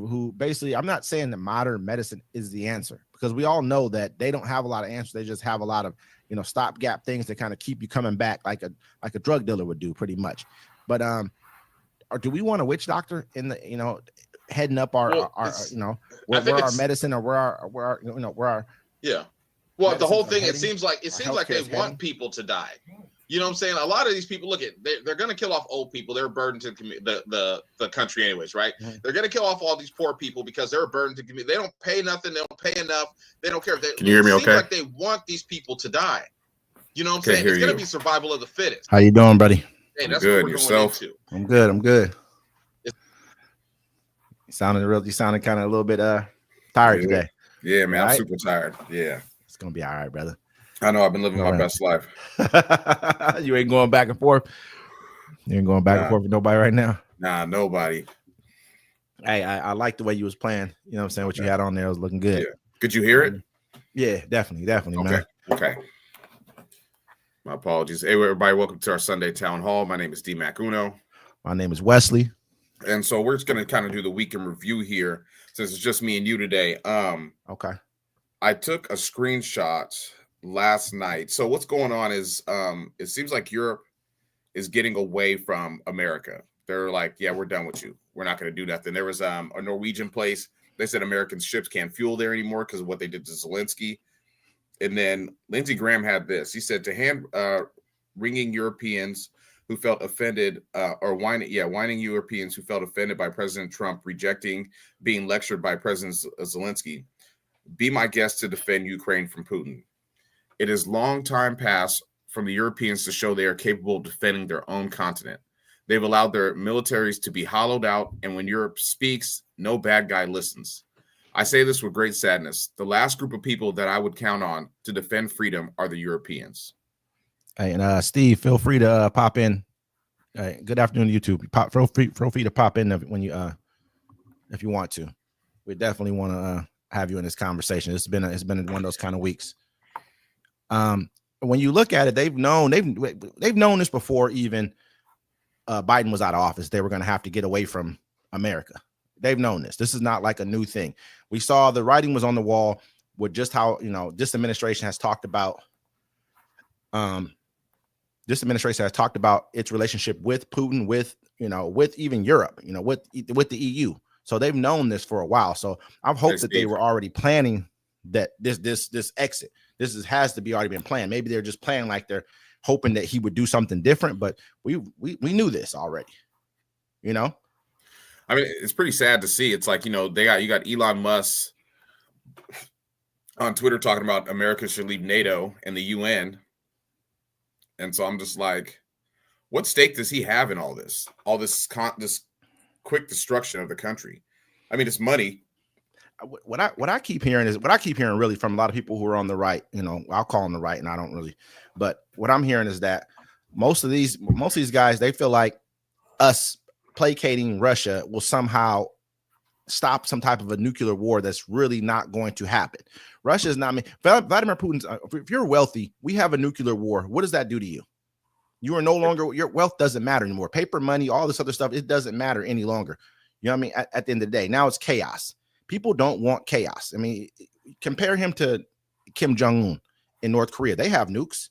who basically, I'm not saying that modern medicine is the answer, because we all know that they don't have a lot of answers. They just have a lot of, stopgap things that kind of keep you coming back like a drug dealer would do, pretty much. But or do we want a witch doctor in the, heading up our where our medicine, or where our yeah. Well, the whole thing, heading, it seems like they want people to die. You know what I'm saying? A lot of these people, they're going to kill off old people. They're a burden to the country anyways, right? Mm-hmm. They're going to kill off all these poor people because they're a burden to community. They don't pay nothing. They don't pay enough. They don't care. Can you hear me okay? It seems like they want these people to die. You know what I'm saying? It's going to be survival of the fittest. How you doing, buddy? Hey, that's good. What we're Yourself? Going into. I'm good. You sounded kind of a little bit tired today. Yeah, man. I'm super tired. Yeah. It's going to be all right, brother. I know. I've been living my best life. You ain't going back and forth. You ain't going back and forth with nobody right now. Nah, nobody. Hey, I like the way you was playing. You know what I'm saying? What you had on there was looking good. Yeah. Could you hear it? Yeah, definitely, man. Okay. My apologies. Hey, everybody. Welcome to our Sunday Town Hall. My name is D Mac Uno. My name is Wesley. And so we're just going to kind of do the weekend review here, since it's just me and you today. Okay. I took a screenshot last night. So what's going on is it seems like Europe is getting away from America. They're like, yeah, we're done with you. We're not going to do nothing. There was a Norwegian place. They said American ships can't fuel there anymore because of what they did to Zelensky. And then Lindsey Graham had this. He said to hand ringing Europeans who felt offended whining Europeans who felt offended by President Trump rejecting being lectured by President Zelensky. Be my guest to defend Ukraine from Putin. It is long time past from the Europeans to show they are capable of defending their own continent. They've allowed their militaries to be hollowed out, and when Europe speaks, no bad guy listens. I say this with great sadness. The last group of people that I would count on to defend freedom are the Europeans. Hey, and Steve, feel free to pop in. Good afternoon, YouTube. Feel free to pop in when you if you want to. We definitely want to have you in this conversation. It's been one of those kind of weeks. When you look at it, they've known this before even Biden was out of office. They were going to have to get away from America. They've known this. This is not like a new thing. We saw the writing was on the wall with just how, this administration has talked about its relationship with Putin, with even Europe, with the EU. So they've known this for a while. So I've hoped that they were already planning that this exit. This has to be already been planned. Maybe they're just playing like they're hoping that he would do something different, but we knew this already. I mean, it's pretty sad to see. It's like, you got Elon Musk on Twitter talking about America should leave NATO and the UN. And so I'm just like, what stake does he have in all this? All this quick destruction of the country. I mean, it's money. What I keep hearing really from a lot of people who are on the right, I'll call them the right, and I don't really, but what I'm hearing is that most of these guys, they feel like us placating Russia will somehow stop some type of a nuclear war that's really not going to happen. Russia is not. Vladimir Putin's. If you're wealthy, we have a nuclear war. What does that do to you? You are no longer. Your wealth doesn't matter anymore. Paper money, all this other stuff, it doesn't matter any longer. You know what I mean? At the end of the day, now it's chaos. People don't want chaos. I mean, compare him to Kim Jong-un in North Korea. They have nukes.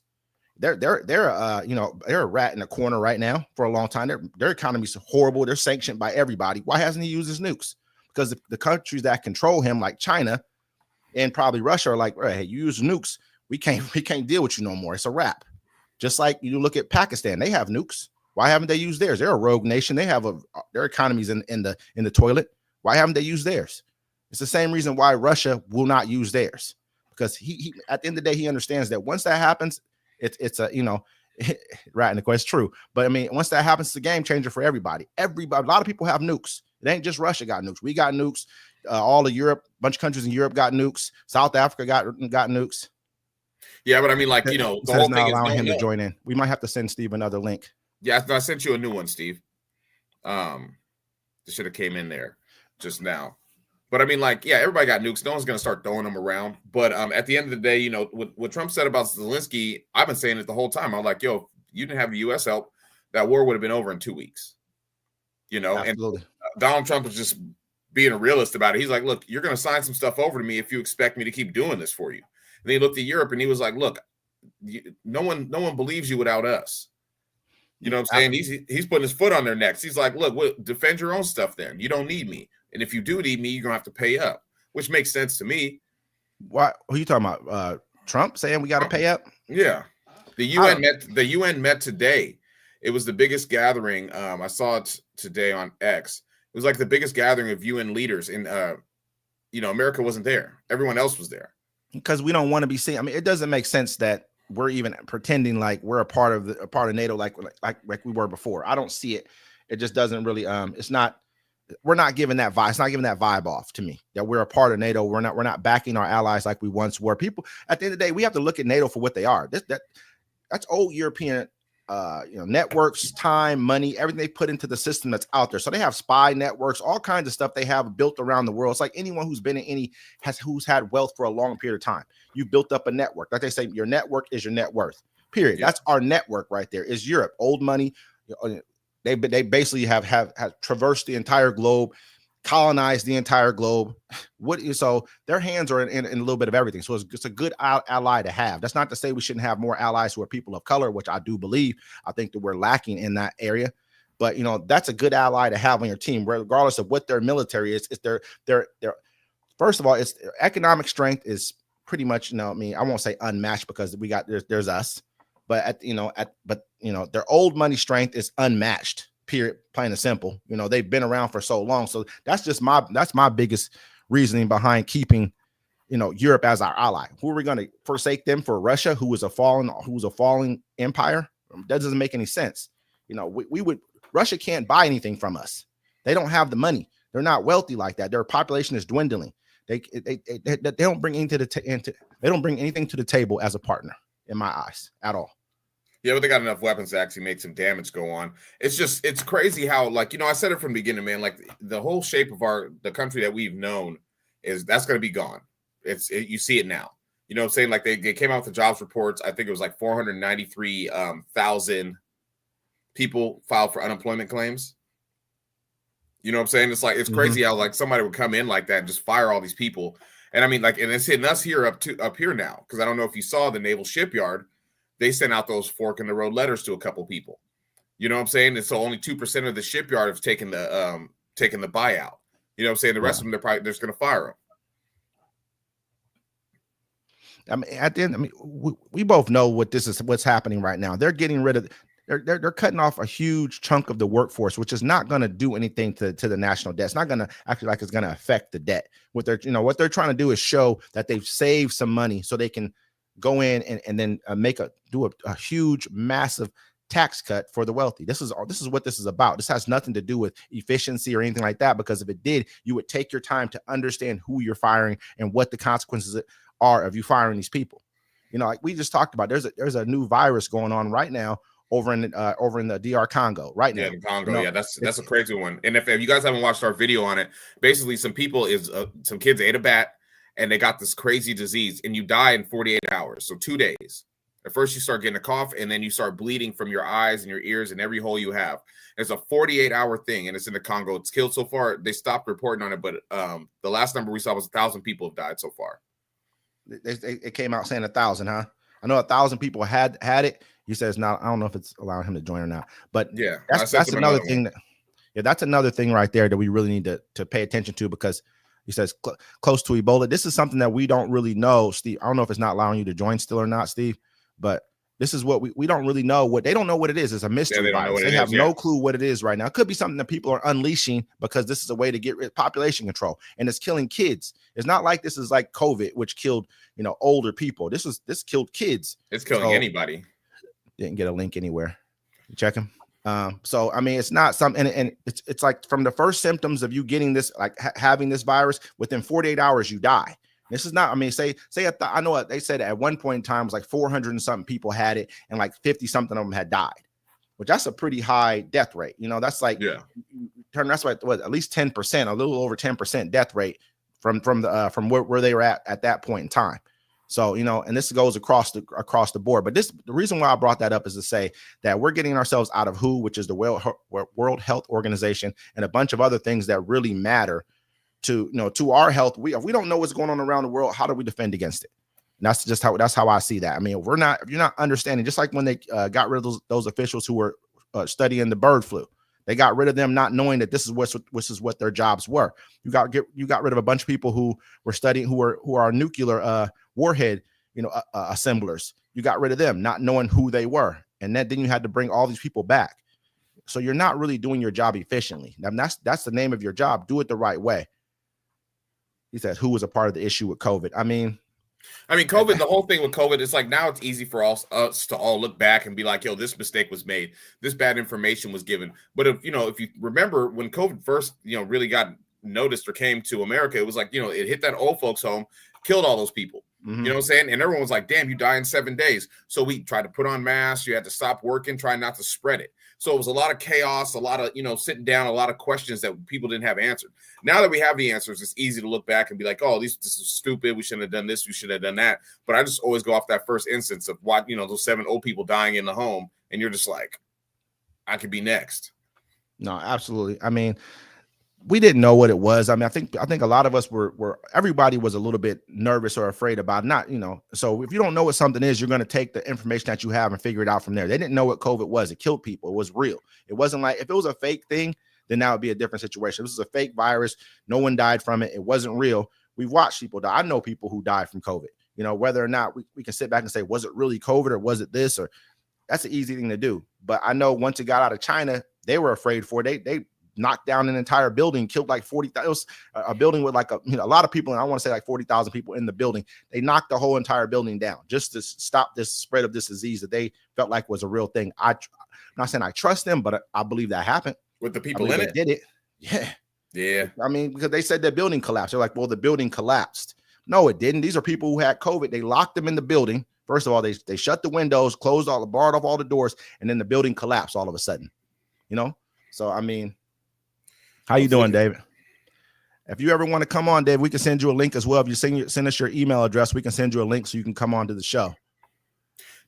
They're a rat in a corner right now for a long time. Their economy's horrible. They're sanctioned by everybody. Why hasn't he used his nukes? Because the countries that control him, like China and probably Russia, are like, hey, you use nukes, we can't deal with you no more. It's a wrap. Just like you look at Pakistan, they have nukes. Why haven't they used theirs? They're a rogue nation. They have their economy's in the toilet. Why haven't they used theirs? It's the same reason why Russia will not use theirs, because he at the end of the day, he understands that once that happens, it's a right in the question. It's true, but I mean, once that happens, it's a game changer for everybody. A lot of people have nukes. It ain't just Russia got nukes. We got nukes. All of Europe, a bunch of countries in Europe got nukes. South Africa got nukes. Yeah, but I mean, like, the whole thing is allowing him to join in. We might have to send Steve another link. Yeah, I sent you a new one, Steve. This should have came in there just now. But I mean, like, yeah, everybody got nukes. No one's going to start throwing them around. But at the end of the day, what Trump said about Zelensky, I've been saying it the whole time. I'm like, yo, if you didn't have the U.S. help, that war would have been over in 2 weeks. Absolutely. And Donald Trump is just being a realist about it. He's like, look, you're going to sign some stuff over to me if you expect me to keep doing this for you. And then he looked at Europe and he was like, look, no one believes you without us. You know what I'm saying? He's putting his foot on their necks. He's like, look, defend your own stuff then. You don't need me. And if you do need me, you're going to have to pay up, which makes sense to me. What are you talking about? Trump saying we got to pay up? Yeah. The UN met today. It was the biggest gathering. I saw it today on X. It was like the biggest gathering of UN leaders in, America wasn't there. Everyone else was there. Because we don't want to be seen. I mean, it doesn't make sense that we're even pretending like we're a part of NATO, like we were before. I don't see it. It just doesn't really. We're not giving that vibe. It's not giving that vibe off to me that we're a part of NATO. We're not backing our allies like we once were. People at the end of the day, we have to look at NATO for what they are. That's old European. Networks, time, money, everything they put into the system that's out there. So they have spy networks, all kinds of stuff they have built around the world. It's like anyone who's been in who's had wealth for a long period of time. You built up a network. Like they say, your network is your net worth. Period. Yeah. That's our network right there. Is Europe, old money. They basically have traversed the entire globe, colonized the entire globe. So their hands are in a little bit of everything. So it's a good ally to have. That's not to say we shouldn't have more allies who are people of color, which I do believe. I think that we're lacking in that area. But that's a good ally to have on your team, regardless of what their military is. It's their first of all, it's economic strength is pretty much, I won't say unmatched because there's us, but their old money strength is unmatched. Period, plain and simple. They've been around for so long. So that's my biggest reasoning behind keeping, Europe as our ally. Who are we going to forsake them for Russia, who is a falling empire? That doesn't make any sense. Russia can't buy anything from us. They don't have the money. They're not wealthy like that. Their population is dwindling. They don't bring anything to the table as a partner in my eyes at all. Yeah, but they got enough weapons to actually make some damage go on. It's crazy how, I said it from the beginning, man, like the whole shape of the country that we've known that's going to be gone. You see it now. You know what I'm saying? Like they came out with the jobs reports. I think it was like 493,000 people filed for unemployment claims. You know what I'm saying? It's like, it's crazy how like somebody would come in like that and just fire all these people. And I mean, and it's hitting us here up here now. Cause I don't know if you saw the naval shipyard. They sent out those fork in the road letters to a couple people. You know what I'm saying? And so only 2% of the shipyard have taken the buyout. You know what I'm saying? The rest of them, they're just going to fire them. I mean, at the end, we both know what's happening right now. They're getting rid of, they're cutting off a huge chunk of the workforce, which is not going to do anything to the national debt. It's not going to actually like it's going to affect the debt. What they're trying to do is show that they've saved some money so they can go in and then do a huge, massive tax cut for the wealthy. This is what this is about. This has nothing to do with efficiency or anything like that, because if it did, you would take your time to understand who you're firing and what the consequences are of you firing these people. Like we just talked about, there's a new virus going on right now over in the DR Congo right now. Yeah, the Congo. That's a crazy one. And if you guys haven't watched our video on it, basically some kids ate a bat and they got this crazy disease, and you die in 48 hours. So 2 days. At first you start getting a cough, and then you start bleeding from your eyes and your ears and every hole you have. It's a 48-hour thing, and it's in the Congo. It's killed so far. They stopped reporting on it, but the last number we saw was 1,000 people have died so far. It came out saying 1,000, huh? I know 1,000 people had it. He says now, I don't know if it's allowing him to join or not, but yeah, that's another thing. That's another thing right there that we really need to pay attention to, because he says close to Ebola. This is something that we don't really know, Steve. I don't know if it's not allowing you to join still or not, Steve, but this is what we don't really know. They don't know what it is. It's a mystery virus. They have no clue what it is right now. It could be something that people are unleashing because this is a way to get rid of population control, and it's killing kids. It's not like this is like COVID, which killed older people. This killed kids. It's killing anybody. Didn't get a link anywhere. You check him. So I mean, it's not something, and it's like from the first symptoms of you getting this, like having this virus, within 48 hours you die. This is not, I mean, I know what they said at one point in time was like 400 and something people had it, and like 50 something of them had died, which that's a pretty high death rate. That's like, that's like at least 10%, a little over 10% death rate from where they were at that point in time. So, and this goes across the board. But the reason why I brought that up is to say that we're getting ourselves out of WHO, which is the World Health Organization, and a bunch of other things that really matter to our health. If we don't know what's going on around the world, how do we defend against it? And that's how I see that. I mean, if you're not understanding, just like when they got rid of those officials who were studying the bird flu, they got rid of them not knowing that this is what their jobs were. You got rid of a bunch of people who were studying, who are nuclear warhead, assemblers. You got rid of them not knowing who they were, and then you had to bring all these people back. So you're not really doing your job efficiently. Now that's the name of your job. Do it the right way. He said, who was a part of the issue with COVID? I mean, COVID, the whole thing with COVID, it's like now it's easy for us to all look back and be like, yo, this mistake was made. This bad information was given. But if you remember when COVID first, really got noticed or came to America, it was like, it hit that old folks home, killed all those people. Mm-hmm. You know what I'm saying? And everyone was like, damn, you die in 7 days. So we tried to put on masks. You had to stop working, try not to spread it. So it was a lot of chaos, a lot of, sitting down, a lot of questions that people didn't have answered. Now that we have the answers, it's easy to look back and be like, oh, this is stupid. We shouldn't have done this. We should have done that. But I just always go off that first instance of what, those 7 old people dying in the home. And you're just like, I could be next. No, absolutely. I mean, we didn't know what it was. I mean, I think a lot of us everybody was a little bit nervous or afraid about so if you don't know what something is, you're going to take the information that you have and figure it out from there. They didn't know what COVID was. It killed people. It was real. It wasn't like, if it was a fake thing, then that would be a different situation. This is a fake virus. No one died from it. It wasn't real. We've watched people die. I know people who died from COVID, whether or not we can sit back and say, was it really COVID or was it this? Or that's an easy thing to do. But I know once it got out of China, they were afraid for it. They knocked down an entire building, killed like 40,000. It was a building with like a lot of people, and I want to say like 40,000 people in the building. They knocked the whole entire building down just to stop this spread of this disease that they felt like was a real thing. I'm not saying I trust them, but I believe that happened. With the people in it? Did it. Yeah. Yeah. I mean, because they said the building collapsed. They're like, well, the building collapsed. No, it didn't. These are people who had COVID. They locked them in the building. First of all, they shut the windows, barred off all the doors, and then the building collapsed all of a sudden. So I mean, how you doing, David? If you ever want to come on, Dave, we can send you a link as well. If you send us your email address, we can send you a link so you can come on to the show.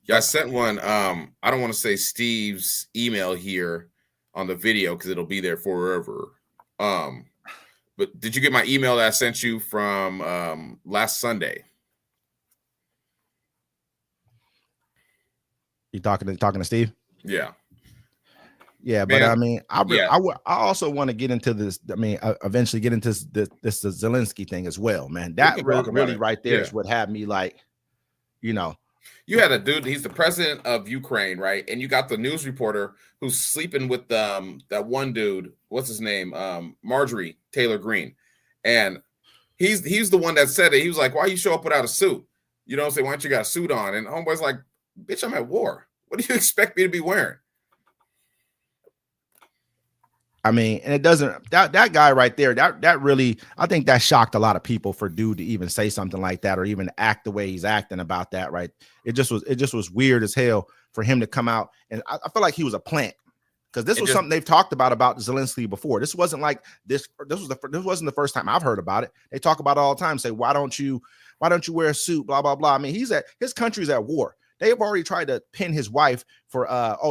Yeah, I sent one. I don't want to say Steve's email here on the video because it'll be there forever. But did you get my email that I sent you from last Sunday? You talking to Steve? Yeah. Yeah, but I mean, I also want to get into this. I mean, eventually get into this Zelensky thing as well, man. That really right there is what had me like, You had a dude, he's the president of Ukraine, right? And you got the news reporter who's sleeping with that one dude, what's his name? Marjorie Taylor Greene. And he's the one that said it. He was like, why you show up without a suit? You know what I'm saying? Why don't you got a suit on? And homeboy's like, bitch, I'm at war. What do you expect me to be wearing? I mean, and it doesn't, that guy right there, that really, I think that shocked a lot of people for dude to even say something like that or even act the way he's acting about that, right? It just was weird as hell for him to come out. And I feel like he was a plant because this was something they've talked about Zelensky before. This wasn't like this wasn't the first time I've heard about it. They talk about it all the time, say, why don't you wear a suit, blah, blah, blah. I mean, his country's at war. They have already tried to pin his wife for,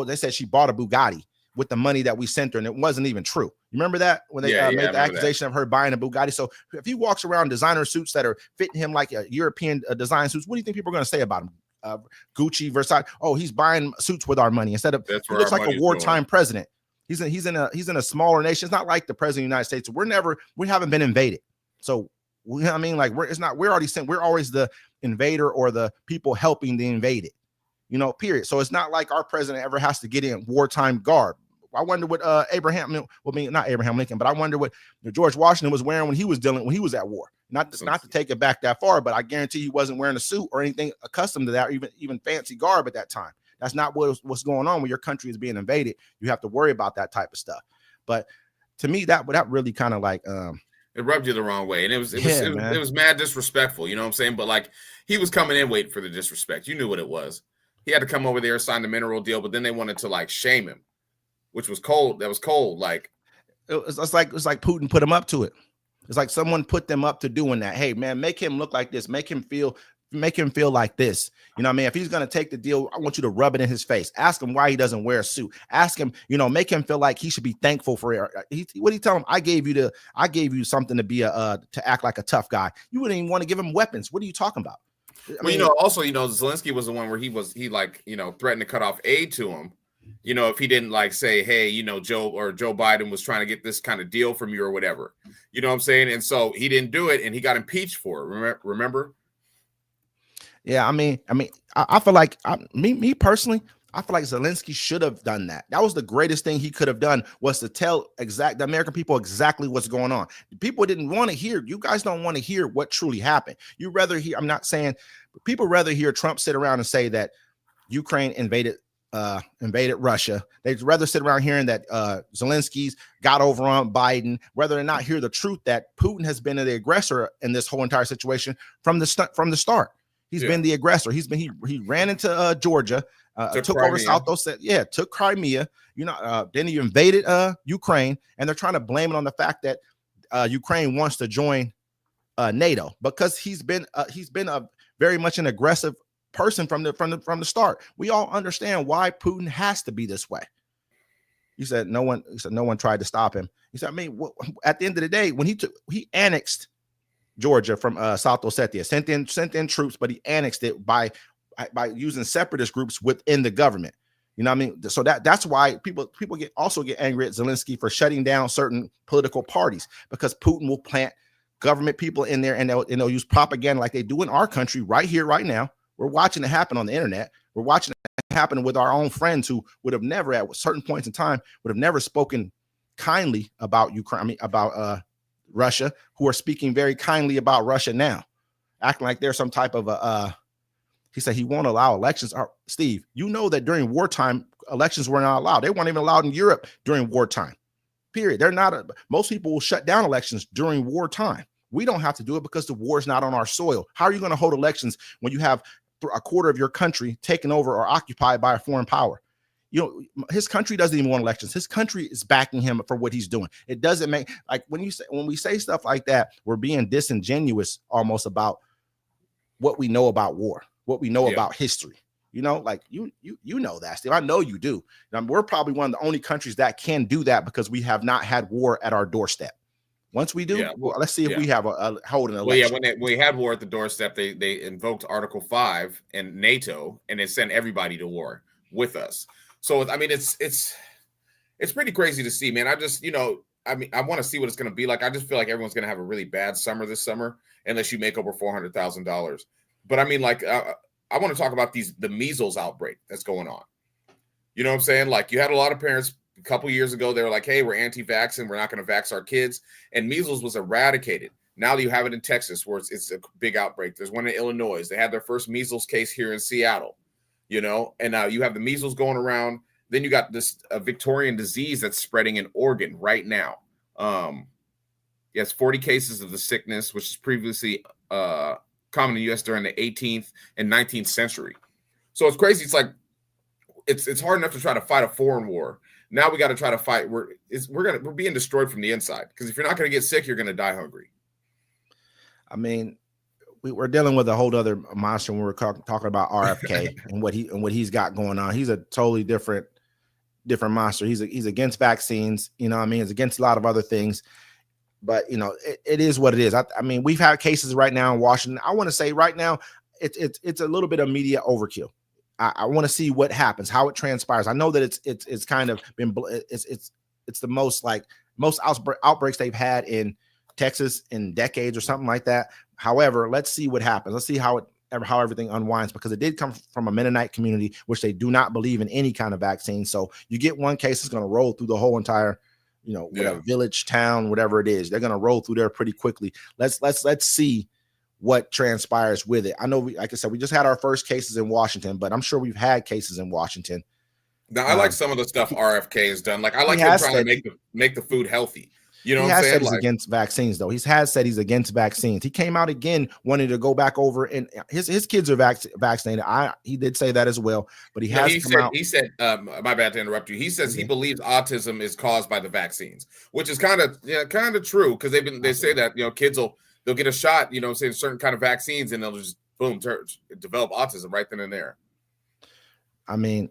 they said she bought a Bugatti with the money that we sent her, and it wasn't even true. You remember that when they made the accusation of her buying a Bugatti? So if he walks around designer suits that are fitting him like a European design suits, what do you think people are going to say about him? Gucci, Versace. Oh, he's buying suits with our money instead of. He looks like a wartime president. He's in a smaller nation. It's not like the president of the United States. We haven't been invaded. So I mean, like we're always the invader or the people helping the invaded. Period. So it's not like our president ever has to get in wartime garb. I wonder what not Abraham Lincoln, but I wonder what George Washington was wearing when he was at war. Not to take it back that far, but I guarantee he wasn't wearing a suit or anything accustomed to that, or even fancy garb at that time. That's not what's going on when your country is being invaded. You have to worry about that type of stuff. But to me, that really kind of like it rubbed you the wrong way, and it was mad disrespectful. You know what I'm saying? But like he was coming in waiting for the disrespect. You knew what it was. He had to come over there, sign the mineral deal, but then they wanted to like shame him, which was cold. That was cold. Like it's like Putin put him up to it. It's like someone put them up to doing that. Hey man, make him look like this. Make him feel him feel like this. You know what I mean? If he's going to take the deal, I want you to rub it in his face. Ask him why he doesn't wear a suit. Ask him, make him feel like he should be thankful for it. What do you tell him? I gave you something to be to act like a tough guy. You wouldn't even want to give him weapons. What are you talking about? Also, Zelensky was the one where he threatened to cut off aid to him. If he didn't say, hey, Joe Biden was trying to get this kind of deal from you or whatever, you know what I'm saying? And so he didn't do it and he got impeached for it. Remember? Yeah. I feel like me personally, I feel like Zelensky should have done that. That was the greatest thing he could have done, was to tell the American people exactly what's going on. People didn't want to hear. You guys don't want to hear what truly happened. You rather hear, I'm not saying, but people rather hear Trump sit around and say that Ukraine invaded Russia. They'd rather sit around hearing that Zelensky's got over on Biden, rather than not hear the truth that Putin has been the aggressor in this whole entire situation from the start. He's been the aggressor. He ran into Georgia, took over South Ossetia, took Crimea. Then he invaded Ukraine, and they're trying to blame it on the fact that Ukraine wants to join NATO, because he's been a very much an aggressive person from the start. We all understand why Putin has to be this way. He said no one tried to stop him. He said, at the end of the day, when he annexed Georgia from South Ossetia, sent in troops, but he annexed it by using separatist groups within the government. You know what I mean? So that's why people get angry at Zelensky for shutting down certain political parties, because Putin will plant government people in there, and they'll use propaganda like they do in our country right here, right now. We're watching it happen on the internet. We're watching it happen with our own friends who would have never, at certain points in time, would have never spoken kindly about Ukraine, about Russia, who are speaking very kindly about Russia now, acting like there's some type of he said he won't allow elections. Steve, you know that during wartime, elections were not allowed. They weren't even allowed in Europe during wartime, period. Most people will shut down elections during wartime. We don't have to do it because the war is not on our soil. How are you going to hold elections when you have a quarter of your country taken over or occupied by a foreign power? His country doesn't even want elections. His country is backing him for what he's doing. It doesn't make, when we say stuff like that, we're being disingenuous almost about what we know about war, what we know about history. You know that, Steve. I know you do. We're probably one of the only countries that can do that, because we have not had war at our doorstep. Once we do, let's see if we have a hold an election. Well, when we had war at the doorstep, they invoked Article 5 and NATO, and it sent everybody to war with us. So it's pretty crazy to see, man. I want to see what it's going to be like. I just feel like everyone's going to have a really bad summer this summer unless you make over $400,000. But I want to talk about the measles outbreak that's going on. You know what I'm saying? Like, you had a lot of parents a couple years ago, they were like, hey, we're anti-vaccine, we're not going to vax our kids. And measles was eradicated. Now you have it in Texas, where it's a big outbreak. There's one in Illinois. They had their first measles case here in Seattle, and now you have the measles going around. Then you got this Victorian disease that's spreading in Oregon right now. Yes, 40 cases of the sickness, which is previously common in the U.S. during the 18th and 19th century. So it's crazy. It's like, it's hard enough to try to fight a foreign war. Now we got to try to fight. We're being destroyed from the inside, because if you're not going to get sick, you're going to die hungry. We're dealing with a whole other monster when we're talking about RFK and what he's got going on. He's a totally different monster. He's against vaccines. He's against a lot of other things. But it is what it is. We've had cases right now in Washington. I want to say right now, it's a little bit of media overkill. I want to see what happens, how it transpires. I know that it's kind of been it's the most outbreaks they've had in Texas in decades or something like that. However, let's see what happens. Let's see how everything unwinds, because it did come from a Mennonite community, which they do not believe in any kind of vaccine. So you get one case, it's going to roll through the whole entire, whatever village, town, whatever it is. They're going to roll through there pretty quickly. Let's see what transpires with it. I know, like I said, we just had our first cases in Washington, but I'm sure we've had cases in Washington. Now, I like some of the stuff RFK has done. Like, I like him trying to make the food healthy. You know what I'm saying? He's against vaccines, though. He has said he's against vaccines. He came out again wanting to go back over, and his kids are vaccinated. He did say that as well, but he said, my bad to interrupt you. He says he believes autism is caused by the vaccines, which is kind of true, because they say that kids they'll get a shot, saying certain kind of vaccines, and they'll just boom, develop autism right then and there. I mean,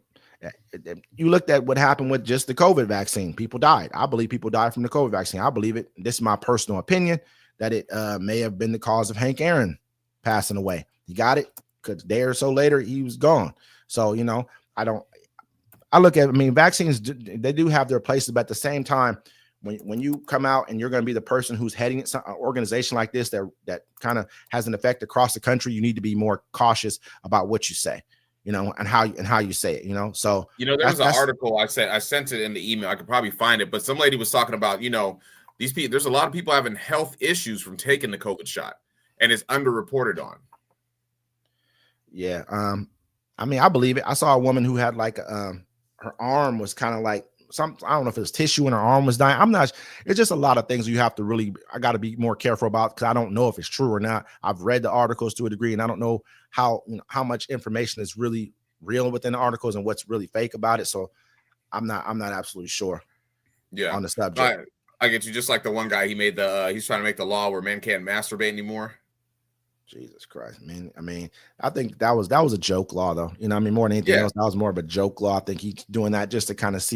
you looked at what happened with just the COVID vaccine. People died. I believe people died from the COVID vaccine. I believe it. This is my personal opinion that it may have been the cause of Hank Aaron passing away. He got it because a day or so later he was gone. So, you know, I look at, I mean, vaccines, they do have their places, but at the same time, when you come out and you're going to be the person who's heading an organization like this that kind of has an effect across the country, you need to be more cautious about what you say, you know, and how you say it, you know. So, you know, there was an article I sent it in the email. I could probably find it, but some lady was talking about, you know, these people, there's a lot of people having health issues from taking the COVID shot, and it's underreported on. Yeah. I mean, I believe it. I saw a woman who had like, her arm was kind of like, I don't know if it was tissue and her arm was dying. I'm not, it's just a lot of things you have to really, I got to be more careful about because I don't know if it's true or not. I've read the articles to a degree and I don't know how much information is really real within the articles and what's really fake about it. So I'm not absolutely sure. Yeah. On the subject. I get you. Just like the one guy, he's trying to make the law where men can't masturbate anymore. Jesus Christ, man. I mean, I think that was a joke law, though. You know, I mean, more than anything else, that was more of a joke law. I think he's doing that just to kind of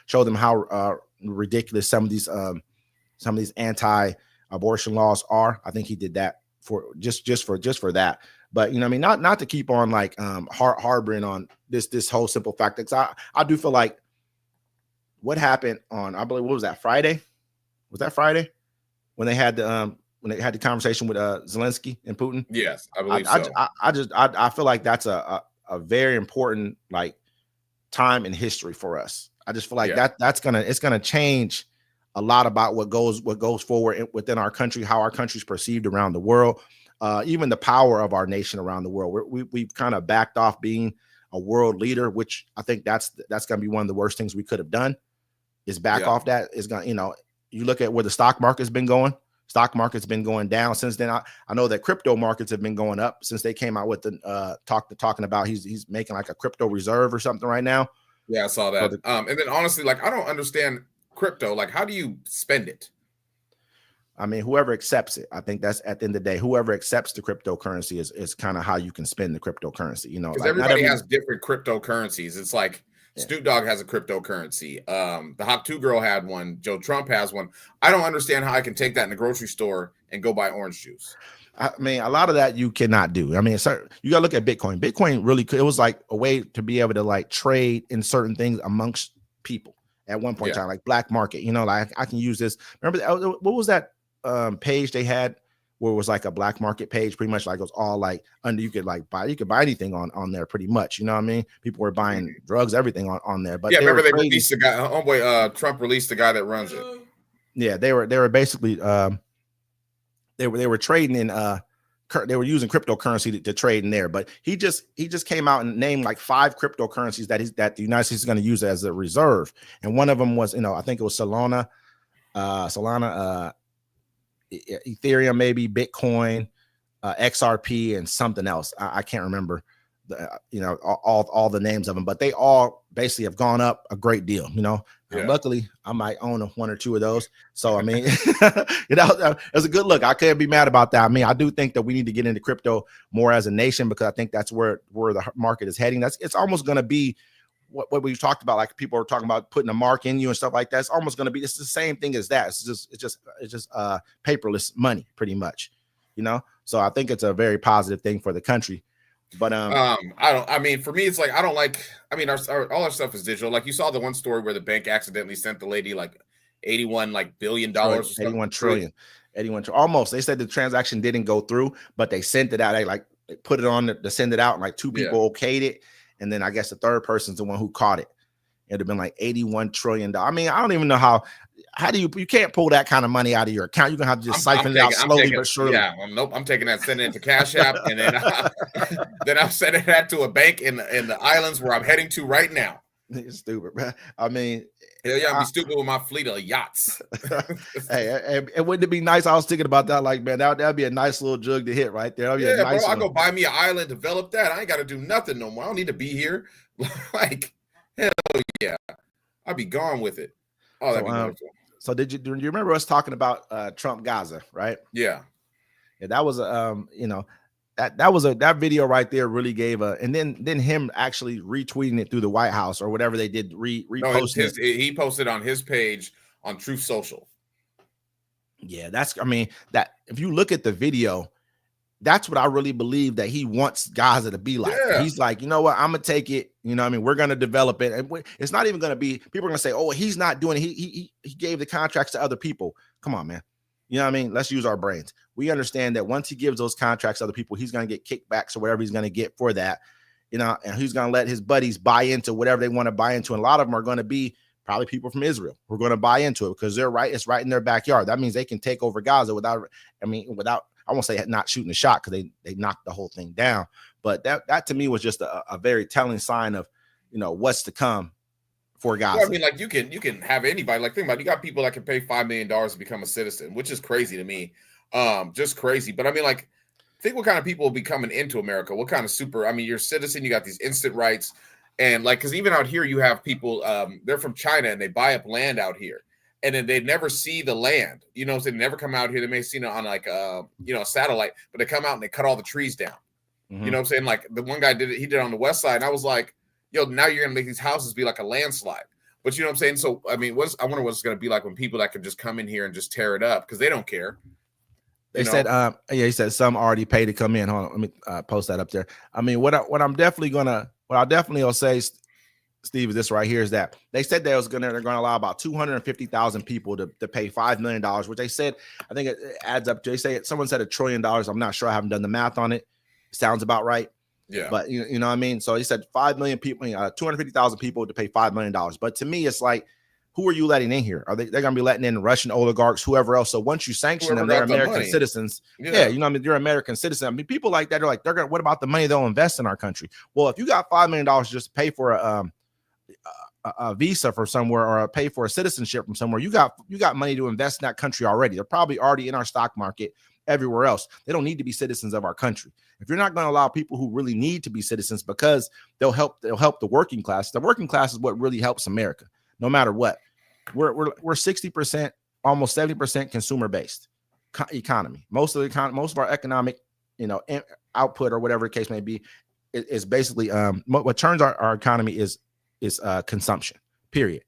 show them how ridiculous some of these anti-abortion laws are. I think he did that for just for that. But you know, I mean, not to keep on like harboring on this whole simple fact. Because I do feel like what happened on, I believe, what was that, Friday? Was that Friday when they had the conversation with Zelensky and Putin? Yes, I believe so. I feel like that's a very important like time in history for us. I just feel like it's gonna change a lot about what goes forward within our country, how our country's perceived around the world, even the power of our nation around the world. We've kind of backed off being a world leader, which I think that's gonna be one of the worst things we could have done. Is back off that. Is gonna, you know, you look at where the stock market's been going. Stock market's been going down since then. I know that crypto markets have been going up since they came out with the talking about he's making like a crypto reserve or something right now. Yeah, I saw that. And then honestly, like I don't understand crypto. Like, how do you spend it? I mean, whoever accepts it, I think that's at the end of the day, whoever accepts the cryptocurrency is kind of how you can spend the cryptocurrency. You know, because like, everybody has different cryptocurrencies. It's like Snoop Dogg has a cryptocurrency. The Hawk 2 girl had one. Joe Trump has one. I don't understand how I can take that in the grocery store and go buy orange juice. I mean, a lot of that you cannot do. I mean, you got to look at Bitcoin. Bitcoin really it was like a way to be able to like trade in certain things amongst people at one point in time, like black market. You know, like I can use this. Remember, what was that page they had where it was like a black market page, pretty much like it was all like under, you could buy anything on there pretty much. You know what I mean? People were buying drugs, everything on there. But remember they released the guy, Trump released the guy that runs it. Yeah, they were basically they were trading in they were using cryptocurrency to trade in there. But he just came out and named like 5 cryptocurrencies that the United States is going to use as a reserve. And one of them was, you know, I think it was Solana, Ethereum, maybe Bitcoin, XRP, and something else. I can't remember all the names of them, but they all basically have gone up a great deal. You know, luckily I might own 1 or 2 of those. So I mean, it's a good look. I can't be mad about that. I mean, I do think that we need to get into crypto more as a nation because I think that's where the market is heading. It's almost going to be what we've talked about, like people are talking about putting a mark in you and stuff like that. It's almost going to be, it's the same thing as that. It's just paperless money pretty much, you know? So I think it's a very positive thing for the country. But I mean, for me, it's like, I don't like, I mean, all our stuff is digital. Like you saw the one story where the bank accidentally sent the lady like $81 billion or something. 81 trillion. Almost. They said the transaction didn't go through, but they sent it out. They put it on to send it out, and like 2 people okayed it. And then I guess the third person's the one who caught it. It'd have been like $81 trillion. I mean, I don't even know how do you can't pull that kind of money out of your account. You're gonna have to just siphon it out slowly but surely. Yeah, nope. I'm taking that, sending it to Cash App, and then I'm sending that to a bank in the islands where I'm heading to right now. It's stupid, bro. I mean, hell yeah, I'd be stupid with my fleet of yachts. Hey, and wouldn't it be nice? I was thinking about that. Like, man, that'd be a nice little jug to hit right there. Yeah, nice bro. I go buy me an island, develop that. I ain't got to do nothing no more. I don't need to be here. Like, hell yeah, I'd be gone with it. Oh, that'd be wonderful. So do you remember us talking about Trump Gaza, right? Yeah. Yeah, that was that video right there really gave and then him actually retweeting it through the White House or whatever they did, reposting it. He posted on his page on Truth Social. Yeah, that if you look at the video, that's what I really believe that he wants Gaza to be like. Yeah. He's like, you know what, I'm gonna take it. You know what I mean? We're gonna develop it, and it's not even gonna be. People are gonna say, oh, he's not doing it. He gave the contracts to other people. Come on, man. You know what I mean? Let's use our brains. We understand that once he gives those contracts to other people, he's gonna get kickbacks or whatever he's gonna get for that. You know, and he's gonna let his buddies buy into whatever they want to buy into, and a lot of them are gonna be probably people from Israel who are going to buy into it because they're right. It's right in their backyard. That means they can take over Gaza without, I won't say not shooting a shot because they knocked the whole thing down. But that to me was just a very telling sign of, what's to come for Gaza. Well, I mean, like you can have anybody, like, think about it, you got people that can pay $5 million to become a citizen, which is crazy to me. Just crazy. But I mean, like, think what kind of people will be coming into America. What kind of you're a citizen, you got these instant rights. And like, because even out here, you have people, they're from China and they buy up land out here, and then they never see the land. So they never come out here. They may see it on like, a satellite, but they come out and they cut all the trees down. Mm-hmm. You know what I'm saying? Like the one guy did it. He did it on the west side, and I was like, yo, now you're gonna make these houses be like a landslide. But you know what I'm saying? So I mean, I wonder what it's gonna be like when people that can just come in here and just tear it up because they don't care. They said, he said some already paid to come in. Hold on, let me post that up there. I mean, what I'll definitely say, Steve, is this right here is that they said they're going to allow about 250,000 people to pay $5 million, which they said, I think it adds up to, they say someone said $1 trillion. I'm not sure. I haven't done the math on it. Sounds about right. Yeah. But you know what I mean? So he said 5 million people, 250,000 people to pay $5 million. But to me, it's like, who are you letting in here? They're going to be letting in Russian oligarchs, whoever else. So once you sanction them, they're American citizens. Yeah. You're American citizen. I mean, people like that are like, what about the money they'll invest in our country? Well, if you got $5 million just to pay for a visa for somewhere or pay for a citizenship from somewhere, you got money to invest in that country already. They're probably already in our stock market everywhere else. They don't need to be citizens of our country. If you're not going to allow people who really need to be citizens because they'll help the working class. The working class is what really helps America, no matter what. We're 60%, almost 70% consumer based economy. Most of our economic, output or whatever the case may be, is basically what turns our economy is consumption. Period.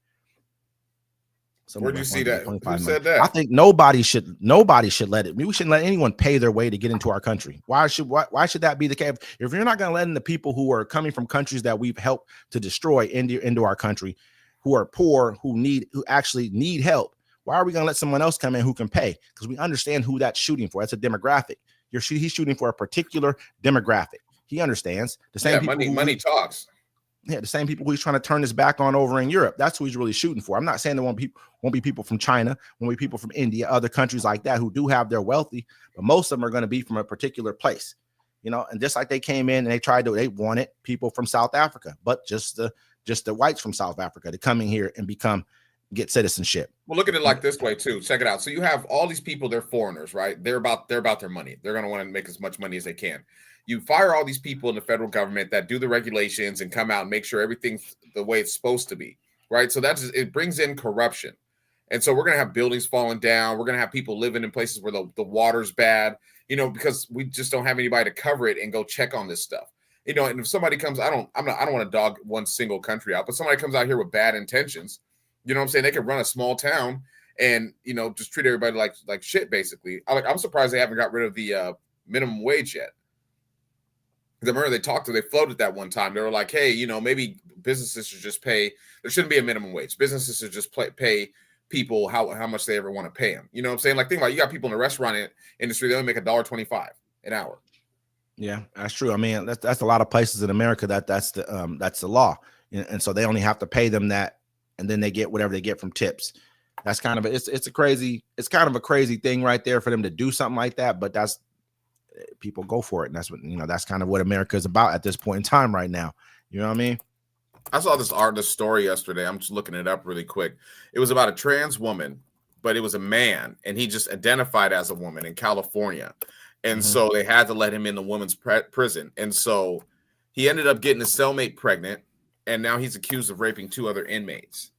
Where do you see that? Who said that? I think nobody should let it. We shouldn't let anyone pay their way to get into our country. Why should that be the case? If you're not going to let in the people who are coming from countries that we've helped to destroy into our country, who are poor, who actually need help, why are we going to let someone else come in who can pay? Because we understand who that's shooting for. That's a demographic. He's shooting for a particular demographic. He understands the same. Yeah, money talks. Yeah, the same people who he's trying to turn his back on over in Europe. That's who he's really shooting for. I'm not saying there won't be people from China, won't be people from India, other countries like that who do have their wealthy, but most of them are going to be from a particular place, and just like they came in and they wanted people from South Africa, but just the whites from South Africa to come in here and get citizenship. Well, look at it like this way too. Check it out. So you have all these people, they're foreigners, right? They're about their money. They're going to want to make as much money as they can. You fire all these people in the federal government that do the regulations and come out and make sure everything's the way it's supposed to be, right? So it brings in corruption. And so we're going to have buildings falling down. We're going to have people living in places where the water's bad, because we just don't have anybody to cover it and go check on this stuff. And if somebody comes, I don't want to dog one single country out, but somebody comes out here with bad intentions, you know what I'm saying? They could run a small town and, just treat everybody like shit, basically. I'm surprised they haven't got rid of the minimum wage yet. Because I remember they floated that one time. They were like, hey, maybe businesses should just pay. There shouldn't be a minimum wage. Businesses should just pay people how much they ever want to pay them. You know what I'm saying? Like, think about it, you got people in the restaurant industry, they only make $1.25 an hour. Yeah, that's true. I mean, that's a lot of places in America that's the law. And so they only have to pay them that, and then they get whatever they get from tips. That's kind of it's kind of a crazy thing right there for them to do something like that, but people go for it. And that's what, that's kind of what America is about at this point in time right now. You know what I mean? I saw this story yesterday. I'm just looking it up really quick. It was about a trans woman, but it was a man, and he just identified as a woman in California. And so they had to let him in the woman's prison. And so he ended up getting his cellmate pregnant, and now he's accused of raping 2 other inmates.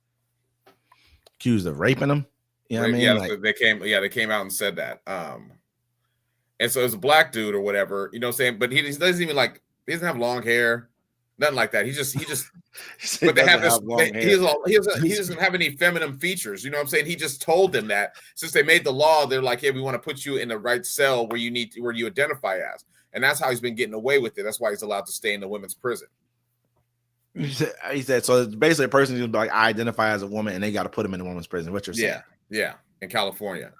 Accused of raping them? You know what I mean? Yeah, they came out and said that. And so it's a black dude or whatever, you know what I'm saying? But he doesn't even like, he doesn't have long hair, nothing like that. He just, but they have this, he doesn't have any feminine features, you know what I'm saying? He just told them that since they made the law, they're like, hey, we want to put you in the right cell where you identify as. And that's how he's been getting away with it. That's why he's allowed to stay in the women's prison. He said, so it's basically a person who's like, I identify as a woman, and they got to put him in the women's prison. What you're saying? Yeah. In California.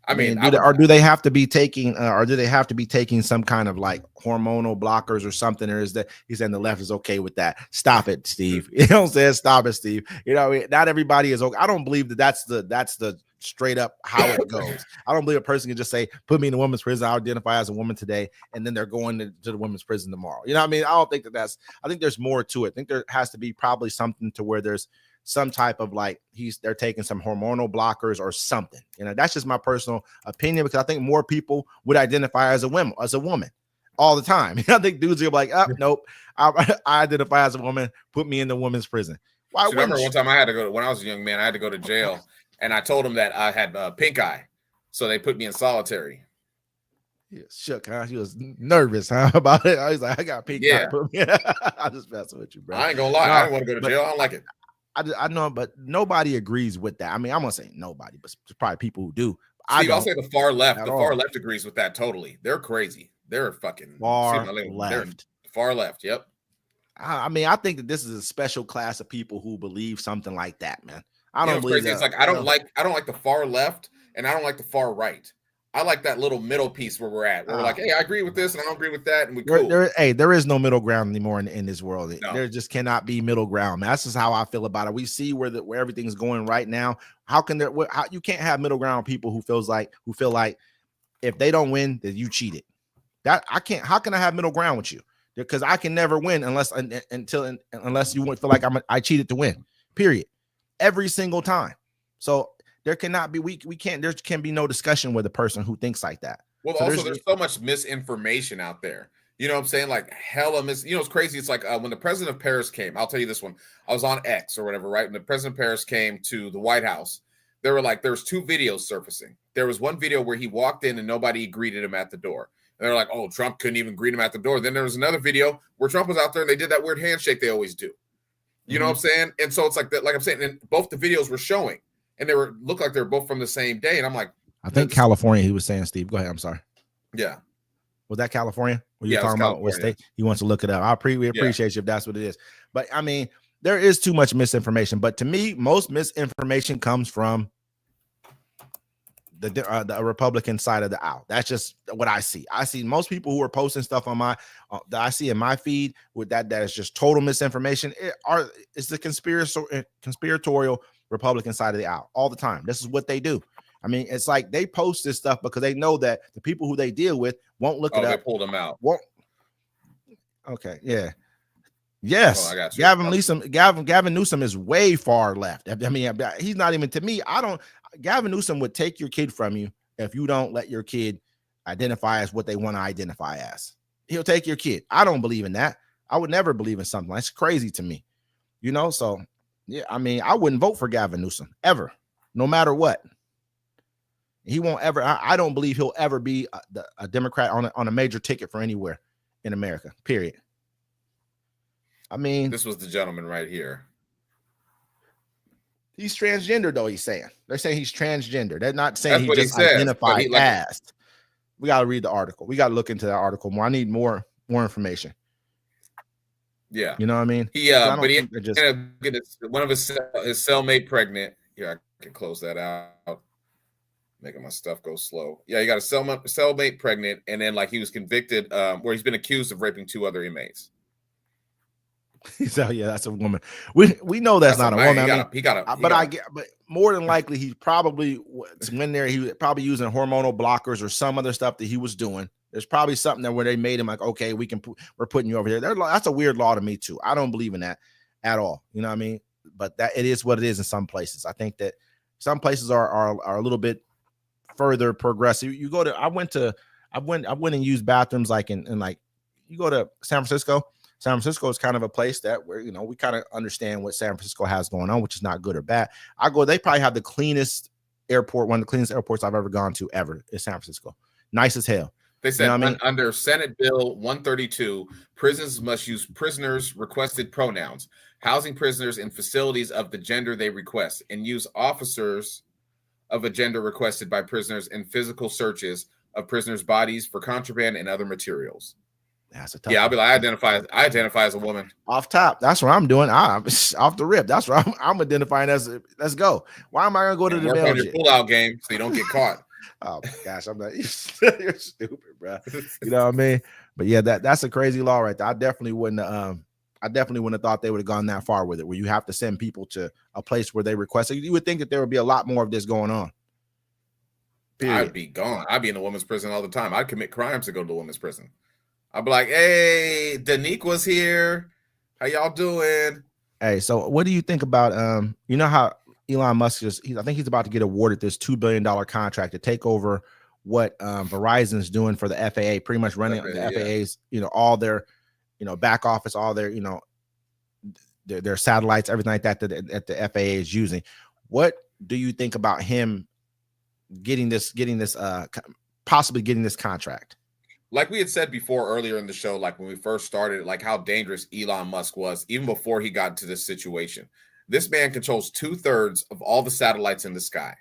I mean, do they have to be taking some kind of like hormonal blockers or something? Or is that he's saying the left is okay with that? Stop it, Steve. You know what I'm saying? Stop it, Steve. You know, not everybody is okay. I don't believe that's the straight up how it goes. I don't believe a person can just say, put me in the women's prison, I identify as a woman today, and then they're going to the women's prison tomorrow. You know what I mean? I don't think I think there's more to it. I think there has to be probably something to where there's some type of like they're taking some hormonal blockers or something. You know, that's just my personal opinion, because I think more people would identify as a woman all the time. I think dudes are like, oh, nope, I identify as a woman, put me in the women's prison. Why? Remember one time I had to go, when I was a young man, I had to go to jail, and I told them that I had pink eye, so they put me in solitary. Yeah, shook, huh? He was nervous, huh, about it. I was like, I got pink eye. I'm just messing with you, bro. I ain't gonna lie, I didn't want to go to jail. I don't like it. I know, but nobody agrees with that. I mean, I'm gonna say nobody, but there's probably people who do. Steve, I'll say the far left. The far left agrees with that totally. They're crazy. They're fucking far left. Far left. Yep. I mean, I think that this is a special class of people who believe something like that, man. I don't believe that. It's like I don't like the far left, and I don't like the far right. I like that little middle piece where we're at. Where we're like, hey, I agree with this and I don't agree with that, and we cool. There is no middle ground anymore in this world. No. There just cannot be middle ground. Man. That's just how I feel about it. We see where everything's going right now. How can you can't have middle ground people who feel like if they don't win, that you cheated. That I can't. How can I have middle ground with you? Because I can never win unless you feel like I cheated to win. Period. Every single time. So there cannot be there can be no discussion with a person who thinks like that. Well, so also there's so much misinformation out there. You know what I'm saying? Like hella it's crazy. It's like when the president of Paris came, I'll tell you this one. I was on X or whatever, right? When the president of Paris came to the White House, there's two videos surfacing. There was one video where he walked in and nobody greeted him at the door. And they're like, oh, Trump couldn't even greet him at the door. Then there was another video where Trump was out there and they did that weird handshake they always do. You know what I'm saying? And so it's like that, like I'm saying, and both the videos were showing. And they looked like they're both from the same day. And I'm like, I think California, he was saying, Steve. Go ahead. I'm sorry. Yeah. Was that California? Were you talking about what state? He wants to look it up. We appreciate you if that's what it is. But I mean, there is too much misinformation. But to me, most misinformation comes from the Republican side of the aisle. That's just what I see. I see most people who are posting stuff on my that I see in my feed with that is just total misinformation. It's the conspiratorial Republican side of the aisle all the time. This is what they do. I mean, it's like they post this stuff because they know that the people who they deal with won't look it up. They pulled them out. Okay, yeah. Yes, I got you. Gavin Newsom is way far left. I mean, he's not even, to me, Gavin Newsom would take your kid from you if you don't let your kid identify as what they want to identify as. He'll take your kid. I don't believe in that. I would never believe in something. That's crazy to me. You know, so yeah, I mean, I wouldn't vote for Gavin Newsom ever, no matter what. He won't ever. I don't believe he'll ever be a Democrat on a major ticket for anywhere in America, period. I mean, this was the gentleman right here. He's transgender, though. They're saying he's transgender. They're not saying he just identified as. We got to read the article. We got to look into that article more. I need more information. Yeah, you know what I mean. But he ended up getting one of his cellmate pregnant. Here, I can close that out. Making my stuff go slow. Yeah, he got a cellmate pregnant, and then like he was convicted, where he's been accused of raping 2 other inmates. So yeah, that's a woman. We know that's not a woman. But more than likely he's probably when there he was probably using hormonal blockers or some other stuff that he was doing. There's probably something there where they made him like, okay, we're putting you over here. That's a weird law to me too. I don't believe in that at all. You know what I mean? But that it is what it is in some places. I think that some places are a little bit further progressive. You go to I went and used bathrooms like in like you go to San Francisco. San Francisco is kind of a place that where, you know, we kind of understand what San Francisco has going on, which is not good or bad. They probably have the cleanest airport, one of the cleanest airports I've ever gone to ever is San Francisco. Nice as hell. They said You know what I mean? under Senate Bill 132, prisons must use prisoners' requested pronouns, housing prisoners in facilities of the gender they request, and use officers of a gender requested by prisoners in physical searches of prisoners' bodies for contraband and other materials. That's a tough Yeah, I'll one. be like, I identify as a woman. Off top. That's what I'm doing. I'm off the rip. That's what I'm identifying as. Let's go. Why am I gonna go to the Work mail? on your pull-out game so you don't get caught. Oh my gosh, I'm not. You're stupid, bro. You know what I mean? But yeah, that's a crazy law right there. I definitely wouldn't have thought they would have gone that far with it, where you have to send people to a place where they request it. You would think that there would be a lot more of this going on. Period. I'd be gone. I'd be in the women's prison all the time. I'd commit crimes to go to the women's prison. I'd be like, hey, Danique was here. How y'all doing? Hey, so what do you think about you know how Elon Musk I think he's about to get awarded this $2 billion contract to take over what Verizon's doing for the FAA, pretty much running the FAA's, all their, back office, all their, their satellites, everything like that the FAA is using. What do you think about him possibly getting this contract? Like we had said before earlier in the show, like when we first started, like how dangerous Elon Musk was, even before he got into this situation. This man controls 2/3 of all the satellites in the sky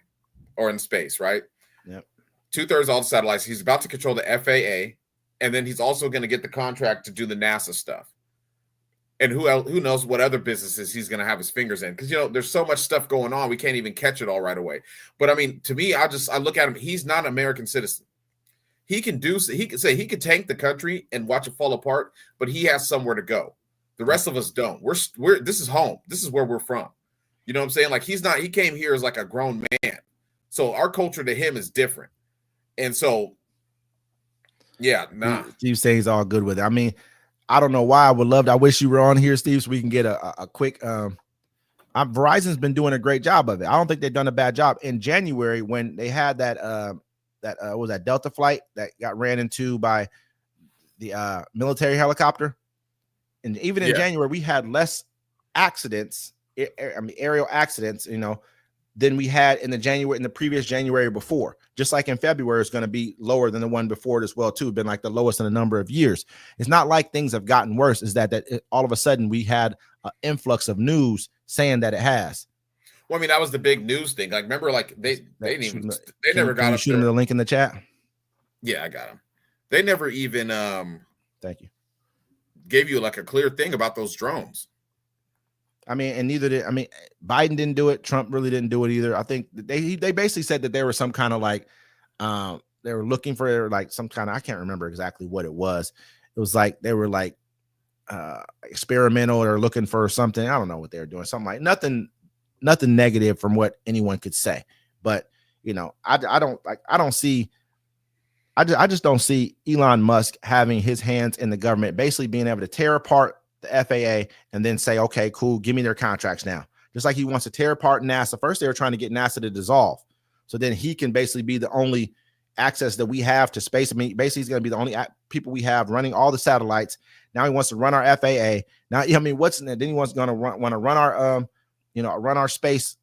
or in space, right? Yep. 2/3 of all the satellites. He's about to control the FAA, and then he's also going to get the contract to do the NASA stuff. And who knows what other businesses he's going to have his fingers in? Because, there's so much stuff going on. We can't even catch it all right away. But I mean, to me, I look at him. He's not an American citizen. He can tank the country and watch it fall apart, but he has somewhere to go. The rest of us don't. This is home. This is where we're from. You know what I'm saying? Like he came here as like a grown man. So our culture to him is different. And so, yeah, nah. Steve saying he's all good with it. I mean, I don't know why. I wish you were on here, Steve, so we can get a quick Verizon's been doing a great job of it. I don't think they've done a bad job. In January, when they had that was that Delta flight that got ran into by the military helicopter, and even in January we had less accidents, aerial accidents, than we had in the previous January before. Just like in February, it's going to be lower than the one before it as well too. Been like the lowest in a number of years. It's not like things have gotten worse. Is that all of a sudden we had an influx of news saying that it has. Well, I mean, that was the big news thing. Like, remember, like they never got. Shoot him the link in the chat. Yeah, I got him. They never even thank you. Gave you like a clear thing about those drones. I mean, and neither did Biden didn't do it. Trump really didn't do it either. I think they basically said that there was some kind of like they were looking for like some kind of, I can't remember exactly what it was. It was like they were like experimental or looking for something. I don't know what they were doing. Something like nothing negative from what anyone could say. But I just don't see Elon Musk having his hands in the government, basically being able to tear apart the FAA and then say, okay, cool, give me their contracts now. Just like he wants to tear apart NASA. First, they were trying to get NASA to dissolve. So then he can basically be the only access that we have to space. I mean, basically he's going to be the only people we have running all the satellites. Now he wants to run our FAA. Now, I mean, what's in there? Then he wants to run our, run our space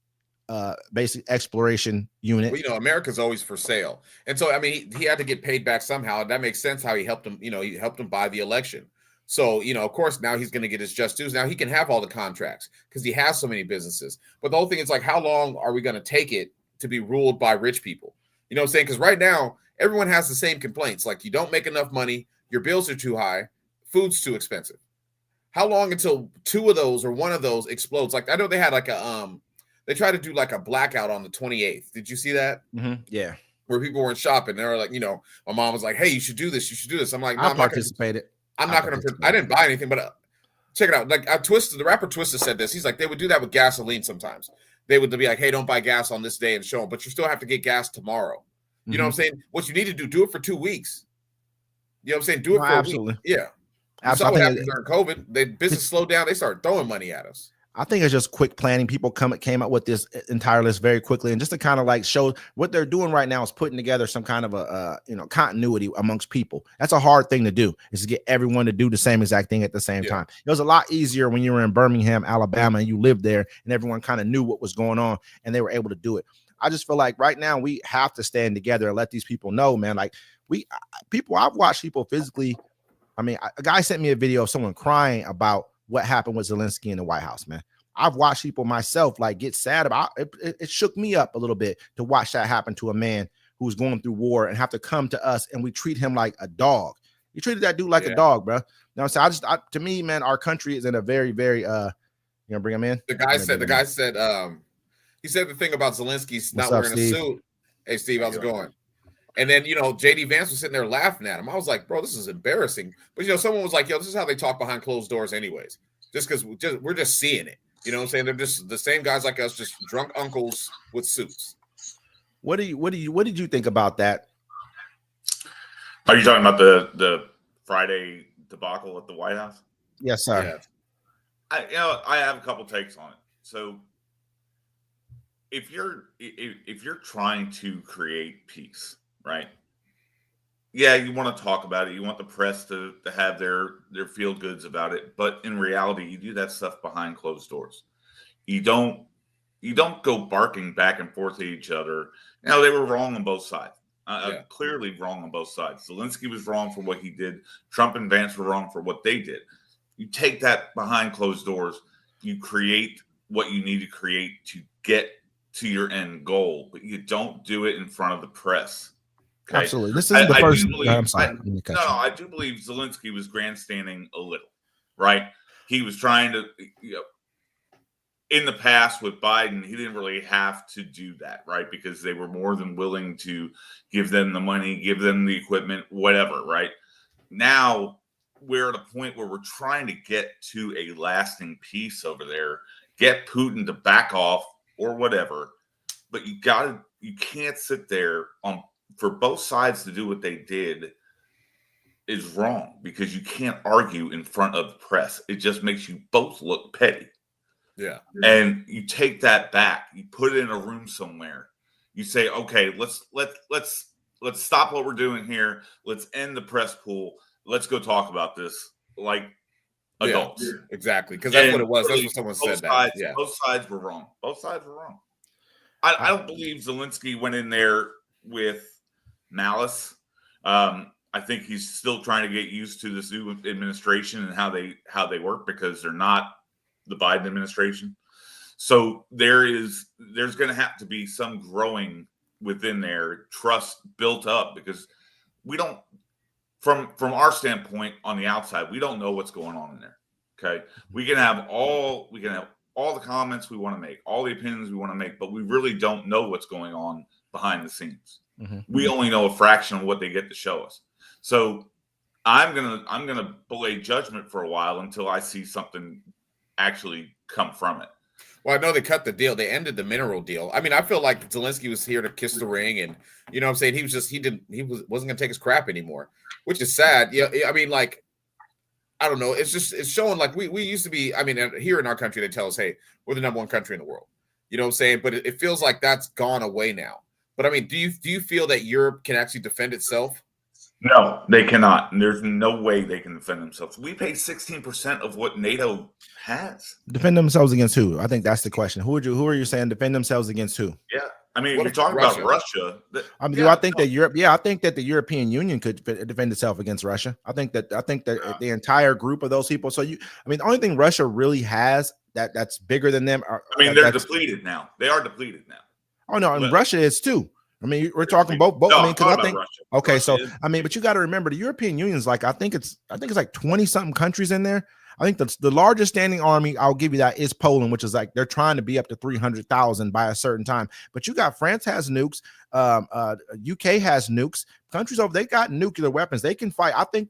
basic exploration unit. Well, America's always for sale. And so, I mean, he had to get paid back somehow. And that makes sense how he helped him, he helped him buy the election. So, of course, now he's going to get his just dues. Now he can have all the contracts because he has so many businesses. But the whole thing is like, how long are we going to take it to be ruled by rich people? You know what I'm saying? Because right now, everyone has the same complaints. Like, you don't make enough money. Your bills are too high. Food's too expensive. How long until two of those or one of those explodes? Like, I know they had like they tried to do like a blackout on the 28th. Did you see that? Mm-hmm. Yeah. Where people weren't shopping. They were like, my mom was like, hey, you should do this. You should do this. I'm like, no, I participated. I'm not going to. I didn't buy anything, but check it out. Like the rapper Twista said this. He's like, they would do that with gasoline sometimes. They would be like, hey, don't buy gas on this day and show them, but you still have to get gas tomorrow. You know what I'm saying? What you need to do it for 2 weeks. You know what I'm saying? Do it for absolutely. a week. Yeah. Absolutely. What happened during COVID? They business slowed down. They started throwing money at us. I think it's just quick planning. People came up with this entire list very quickly, and just to kind of like show what they're doing right now is putting together some kind of a continuity amongst people. That's a hard thing to do, is to get everyone to do the same exact thing at the same time. It was a lot easier when you were in Birmingham, Alabama, and you lived there, and everyone kind of knew what was going on, and they were able to do it. I just feel like right now we have to stand together and let these people know, man. Like I've watched people physically. I mean, a guy sent me a video of someone crying about what happened with Zelensky in the White House, man. I've watched people myself like get sad about it. It shook me up a little bit to watch that happen to a man who's going through war and have to come to us and we treat him like a dog. You treated that dude like a dog, bro. You know what I'm saying? To me, man, our country is in a very, very, bring him in. The guy said, he said the thing about Zelensky not wearing a suit. Hey, Steve, how's it going? And then, JD Vance was sitting there laughing at him. I was like, bro, this is embarrassing. But, someone was like, yo, this is how they talk behind closed doors anyways. Just because we're just seeing it. You know what I'm saying? They're just the same guys like us, just drunk uncles with suits. What did you think about that? Are you talking about the Friday debacle at the White House? Yes, sir. Yeah. I have a couple takes on it. So if you're trying to create peace, right? Yeah, you want to talk about it. You want the press to have their feel goods about it. But in reality, you do that stuff behind closed doors. You don't go barking back and forth at each other. They were wrong on both sides. Clearly wrong on both sides. Zelensky was wrong for what he did. Trump and Vance were wrong for what they did. You take that behind closed doors. You create what you need to create to get to your end goal, but you don't do it in front of the press. Okay? Absolutely. This is the first. I'm sorry. I do believe Zelensky was grandstanding a little, right? He was trying to, in the past with Biden, he didn't really have to do that, right? Because they were more than willing to give them the money, give them the equipment, whatever, right? Now we're at a point where we're trying to get to a lasting peace over there, get Putin to back off or whatever. But you can't sit there for both sides to do what they did is wrong, because you can't argue in front of the press. It just makes you both look petty. Yeah. And you take that back, you put it in a room somewhere. You say, okay, let's stop what we're doing here. Let's end the press pool. Let's go talk about this like adults. Yeah, exactly. Because that's what it was. That's what someone said. Both sides were wrong. Both sides were wrong. I don't believe Zelensky went in there with malice. I think he's still trying to get used to this new administration and how they work, because they're not the Biden administration. So there's going to have to be some growing within their trust built up, because we don't, from our standpoint on the outside, we don't know what's going on in there. Okay. We can have all the comments we want to make, all the opinions we want to make, but we really don't know what's going on behind the scenes. Mm-hmm. We only know a fraction of what they get to show us. So I'm gonna belay judgment for a while until I see something actually come from it. Well, I know they cut the deal. They ended the mineral deal. I mean, I feel like Zelensky was here to kiss the ring, and you know what I'm saying? He wasn't gonna take his crap anymore, which is sad. Yeah, I mean, like, I don't know. It's showing like we used to be. I mean, here in our country, they tell us, hey, we're the #1 country in the world. You know what I'm saying? But it feels like that's gone away now. But I mean, do you feel that Europe can actually defend itself? No, they cannot. And there's no way they can defend themselves. We pay 16% of what NATO has. Defend themselves against who? I think that's the question. Who are you saying defend themselves against who? Yeah. I mean, if you're talking about Russia. Do I think that Europe? Yeah, I think that the European Union could defend itself against Russia. I think that the entire group of those people. So the only thing Russia really has that's bigger than them. They're depleted now. They are depleted now. Oh no, and Russia is too. I mean, we're talking both. No, I mean, because I think Russia. Okay, Russia so is. I mean, but you got to remember the European Union is like I think it's like 20 something countries in there. I think the largest standing army, I'll give you that, is Poland, which is like they're trying to be up to 300,000 by a certain time. But you got France has nukes, UK has nukes. Countries over they got nuclear weapons. They can fight. I think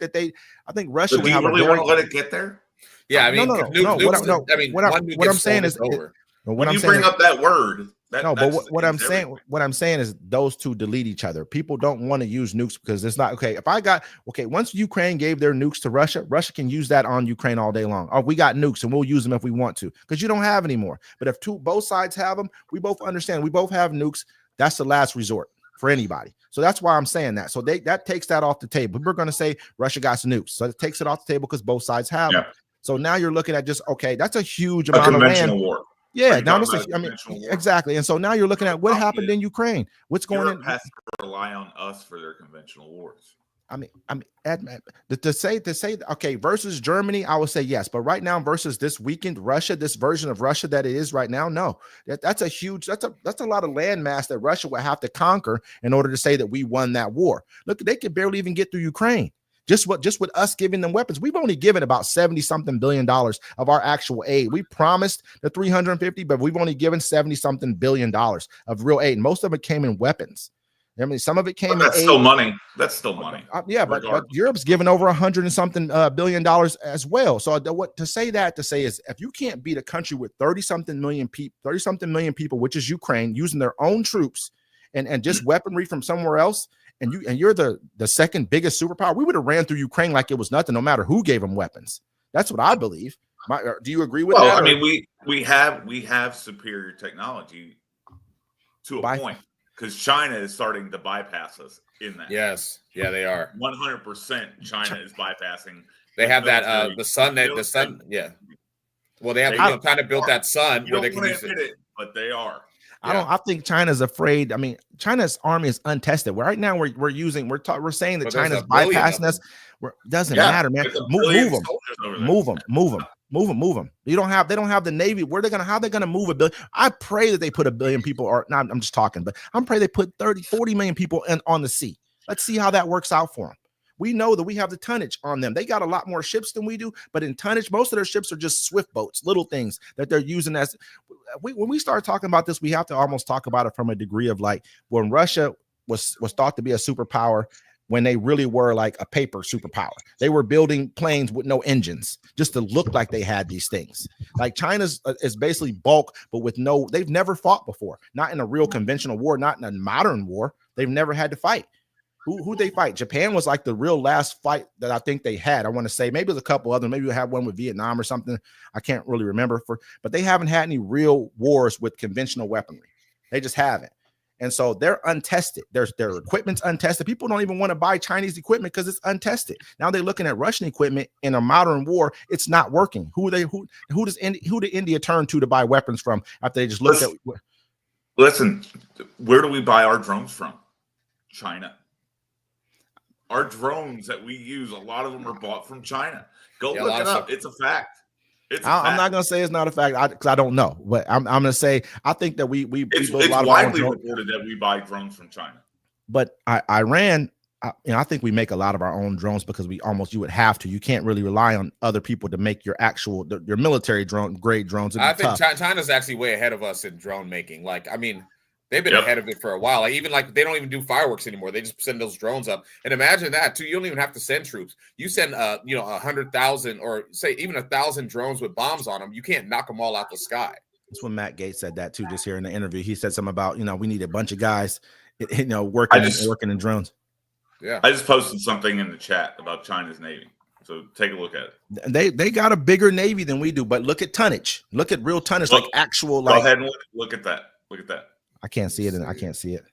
Russia. So do you really want to let it get there? Yeah, I mean, no. What I'm saying is over. When you bring up that word. What I'm saying is those two delete each other. People don't want to use nukes because it's not okay. Once Ukraine gave their nukes to Russia, Russia can use that on Ukraine all day long. Oh, we got nukes and we'll use them if we want to, because you don't have any more. But if both sides have them, we both understand. We both have nukes. That's the last resort for anybody. So that's why I'm saying that. So that takes that off the table. We're going to say Russia got some nukes, so it takes it off the table because both sides have them. So now you're looking at just that's a huge amount of land. War. Yeah, you now talking this is, about a I mean, conventional war? exactly. And so now you're looking at what Problem happened is, in Ukraine. What's going Europe on? has to rely on us for their conventional wars. To say okay versus Germany, I would say yes, but right now versus this weekend Russia, this version of Russia that it is right now, no. That's a lot of landmass that Russia would have to conquer in order to say that we won that war. Look, they could barely even get through Ukraine. Just with us giving them weapons, we've only given about 70 something billion dollars of our actual aid. We promised the 350, but we've only given 70 something billion dollars of real aid. Most of it came in weapons. I mean, some of it came But that's in still aid. money. That's still money. Yeah, but Europe's given over 100 and something billion dollars as well. So what to say is if you can't beat a country with 30 something million people, which is Ukraine, using their own troops and just weaponry from somewhere else, and you're the second biggest superpower, we would have ran through Ukraine like it was nothing, no matter who gave them weapons. That's what I believe. Do you agree with that? I mean, we have superior technology to a point. Because China is starting to bypass us in that. Yes, yeah, they are. 100%. China is bypassing. They have that the sun. Yeah. Well, they have kind of built that sun where they can use it, but they are. I think China's afraid. I mean, China's army is untested. Right now, we're saying that China's bypassing us. Doesn't matter, man. Move them. They don't have the Navy. How they gonna move a billion? I pray that they put a billion people, or not, I'm just talking, but I'm praying they put 40 million people on the sea. Let's see how that works out for them. We know that we have the tonnage on them. They got a lot more ships than we do, but in tonnage, most of their ships are just swift boats, little things that they're using as. When we start talking about this, we have to almost talk about it from a degree of like when Russia was thought to be a superpower, when they really were like a paper superpower. They were building planes with no engines just to look like they had these things. Like China's is basically bulk, but with they've never fought before, not in a real conventional war, not in a modern war. They've never had to fight. Who they fight? Japan was like the real last fight that I think they had. I want to say maybe there's a couple other. Maybe we have one with Vietnam or something. I can't really remember. But they haven't had any real wars with conventional weaponry. They just haven't. And so they're untested. Their equipment's untested. People don't even want to buy Chinese equipment because it's untested. Now they're looking at Russian equipment in a modern war. It's not working. Who did India turn to buy weapons from after they just looked at? Listen, where do we buy our drones from? China. Our drones that we use, a lot of them are bought from China. Go look it up. It's a fact. I'm not going to say it's not a fact because I don't know, but I'm going to say I think that we it's widely reported that we buy drones from China. But Iran, I think we make a lot of our own drones because you would have to. You can't really rely on other people to make your your military grade drones. I think China's actually way ahead of us in drone making. Like, I mean, they've been ahead of it for a while. Like, even like they don't even do fireworks anymore. They just send those drones up. And imagine that too. You don't even have to send troops. You send 100,000 or say even 1,000 drones with bombs on them. You can't knock them all out the sky. That's when Matt Gaetz said that too, just here in the interview. He said something about, we need a bunch of guys, working in drones. Yeah. I just posted something in the chat about China's Navy. So take a look at it. They got a bigger Navy than we do, but look at tonnage. Look at real tonnage, like actual. Go ahead and look at that. Look at that. I can't see it, and I can't see it.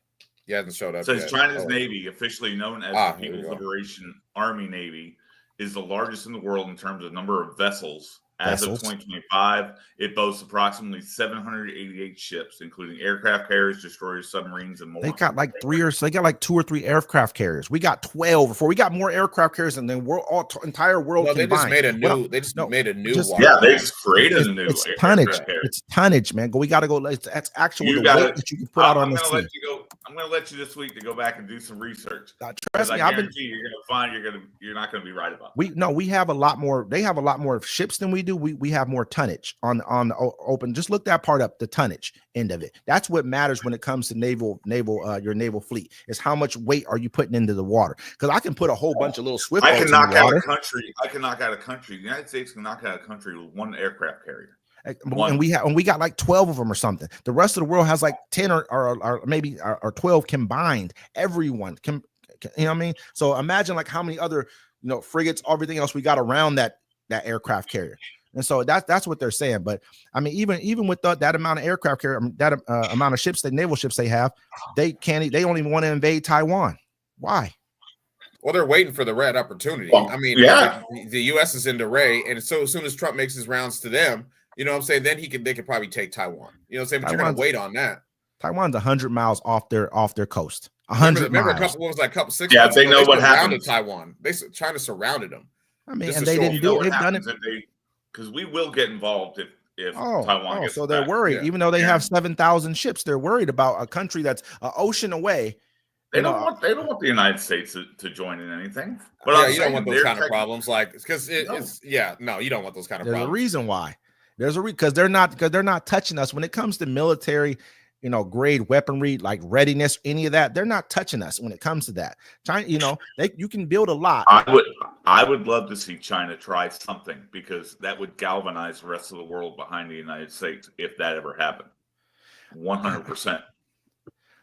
He hasn't showed up. It says China's Navy, officially known as the People's Liberation Army Navy, is the largest in the world in terms of number of vessels. As of 2025, it boasts approximately 788 ships, including aircraft carriers, destroyers, submarines, and more. They got like 2 or 3 aircraft carriers. We got 12 before. We got more aircraft carriers than the entire world. Well, combined. They just made a new. They just made a new one. Yeah, they just created a new. It's tonnage. It's tonnage, man. We got to go. That's actually the weight that you can put out on the sea. I'm going to let you this week to go back and do some research. Trust me, I guarantee you're going to find you're not going to be right about it. We have a lot more. They have a lot more ships than we do. We have more tonnage on the open. Just look that part up, the tonnage end of it. That's what matters when it comes to your naval fleet is how much weight are you putting into the water? Because I can put a whole bunch of little swift boats in the water. I can knock out a country. The United States can knock out a country with one aircraft carrier. And we got like 12 of them or something. The rest of the world has like 10 or maybe 12 combined. Everyone can, you know what I mean? So imagine like how many other, frigates, everything else we got around that aircraft carrier. And so that's what they're saying. But I mean, even with that amount of aircraft carrier, that amount of ships, the naval ships they have, they don't even want to invade Taiwan. Why? Well, they're waiting for the right opportunity. I mean, the U.S. is in array, and so as soon as Trump makes his rounds to them, You know what I'm saying? Then they could probably take Taiwan. You know what I'm saying? But you're gonna wait on that. Taiwan's 100 miles off their coast. 100 remember miles. a couple 6 Yeah, months they ago, know what surrounded happened. Taiwan. China surrounded them. I mean, Just and to they show didn't them do it. They've done it. Because we will get involved if Taiwan gets so they're back. worried. Yeah. Even though they have 7,000 ships, they're worried about a country that's an ocean away. They don't want the United States to join in anything. But yeah, I'm you don't want those kind of problems, like because you don't want those kind of There's problems. a reason why. Because they're not touching us when it comes to military, grade weaponry, like readiness, any of that. They're not touching us when it comes to that. China, you can build a lot. I would love to see China try something, because that would galvanize the rest of the world behind the United States if that ever happened. 100%.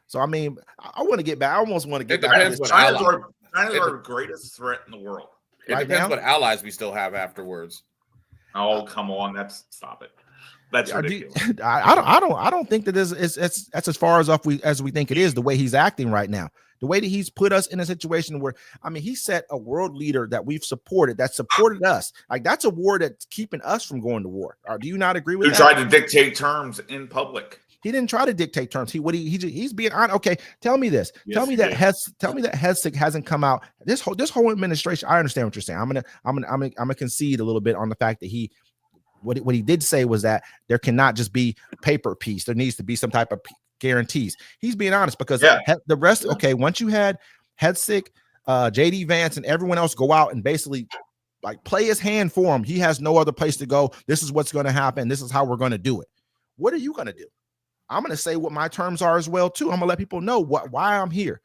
So I mean, I want to get back. I almost want to get It back. depends To this. China's our greatest threat in the world. It Right depends now? what allies we still have afterwards. Oh, come on, stop it. That's ridiculous. I don't think that that's as far as we think it is. The way he's acting right now, the way that he's put us in a situation where, I mean, he set a world leader that we've supported, that supported us. Like, that's a war that's keeping us from going to war. Do you not agree with that? Who tried to dictate terms in public? He didn't try to dictate terms. He's being honest. Okay, tell me this. Yes, tell me that Hegseth hasn't come out. This whole administration. I understand what you're saying. I'm gonna concede a little bit on the fact that what he did say was that there cannot just be paper peace. There needs to be some type of guarantees. He's being honest, because the rest. Okay, once you had Hegseth, JD Vance, and everyone else go out and basically like play his hand for him, he has no other place to go. This is what's going to happen. This is how we're going to do it. What are you going to do? I'm going to say what my terms are as well too. I'm going to let people know why I'm here.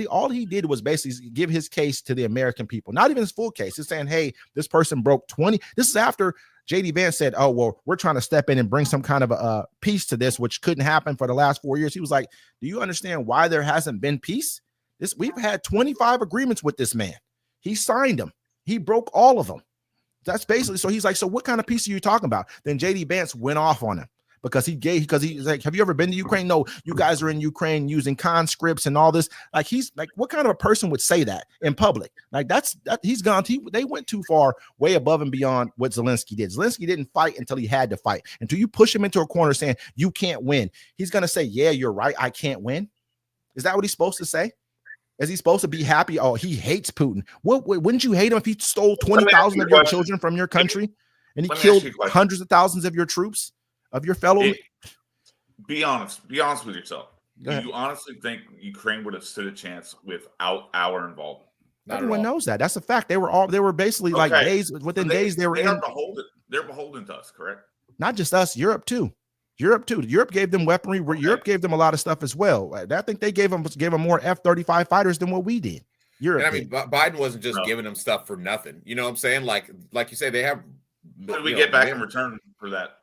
All he did was basically give his case to the American people, not even his full case. He's saying, hey, this person broke 20. This is after JD Vance said, oh, well, we're trying to step in and bring some kind of a peace to this, which couldn't happen for the last 4 years. He was like, do you understand why there hasn't been peace? We've had 25 agreements with this man. He signed them. He broke all of them. That's basically, so he's like, so what kind of peace are you talking about? Then JD Vance went off on him. Because he's like, have you ever been to Ukraine? No, you guys are in Ukraine using conscripts and all this. Like, he's like, what kind of a person would say that in public? Like, he's gone. They went too far, way above and beyond what Zelensky did. Zelensky didn't fight until he had to fight. Until you push him into a corner saying you can't win, he's gonna say, yeah, you're right, I can't win. Is that what he's supposed to say? Is he supposed to be happy? Oh, he hates Putin. Wouldn't you hate him if he stole 20,000 of your children from your country and he killed hundreds of thousands of your troops? Of your fellow, Be honest with yourself. Do you honestly think Ukraine would have stood a chance without our involvement? Everyone knows that. That's a fact. They were basically like days within days. They were beholden. They're beholden to us, correct? Not just us, Europe too. Europe gave them weaponry. Europe gave them a lot of stuff as well. I think they gave them more F-35 fighters than what we did. Europe. And I mean, Biden wasn't just giving them stuff for nothing. You know what I'm saying? Like you say, they have. What do we get back in return for that?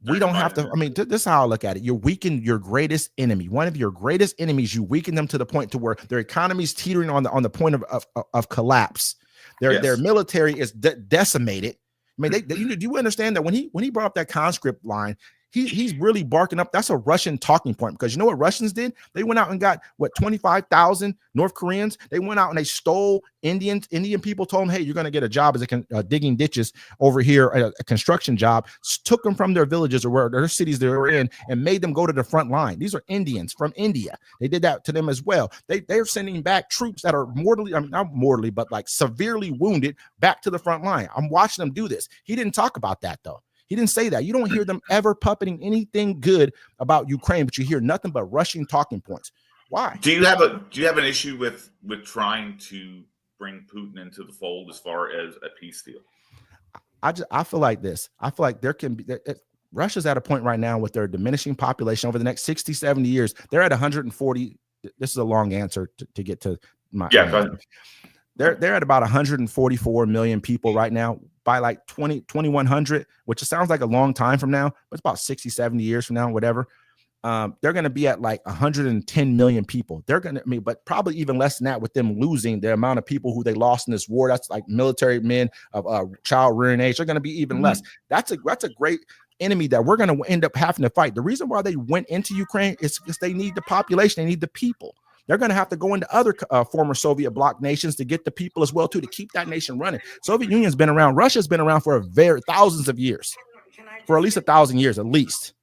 We don't have to. I mean, this is how I look at it. You weaken your greatest enemy. One of your greatest enemies, you weaken them to the point to where their economy is teetering on the point of collapse. Their military is decimated. I mean, do you understand that when he brought up that conscript line, he's really barking up. That's a Russian talking point, because you know what Russians did? They went out and got 25,000 North Koreans. They went out and they stole Indian people, told them, hey, you're going to get a job as digging ditches over here, a construction job, took them from their villages or where their cities they were in and made them go to the front line. These are Indians from India. They did that to them as well. They're sending back troops that are not mortally, but like severely wounded back to the front line. I'm watching them do this. He didn't talk about that though. He didn't say that. You don't hear them ever puppeting anything good about Ukraine, but you hear nothing but Russian talking points. Why? Do you have an issue with trying to bring Putin into the fold as far as a peace deal? I feel like this. I feel like there can be Russia's at a point right now with their diminishing population over the next 60, 70 years. They're at 140. This is a long answer to get to my. Yeah, go ahead. They're at about 144 million people right now. By like 2100, which sounds like a long time from now, but it's about 60, 70 years from now, whatever. They're going to be at like 110 million people. They're going to, but probably even less than that with them losing the amount of people who they lost in this war. That's like military men of child rearing age. They're going to be even less. That's a great enemy that we're going to end up having to fight. The reason why they went into Ukraine is because they need the population. They need the people. They're going to have to go into other former Soviet bloc nations to get the people as well, too, to keep that nation running. Soviet Union's been around. Russia's been around for thousands of years. for at least 1,000 years, at least.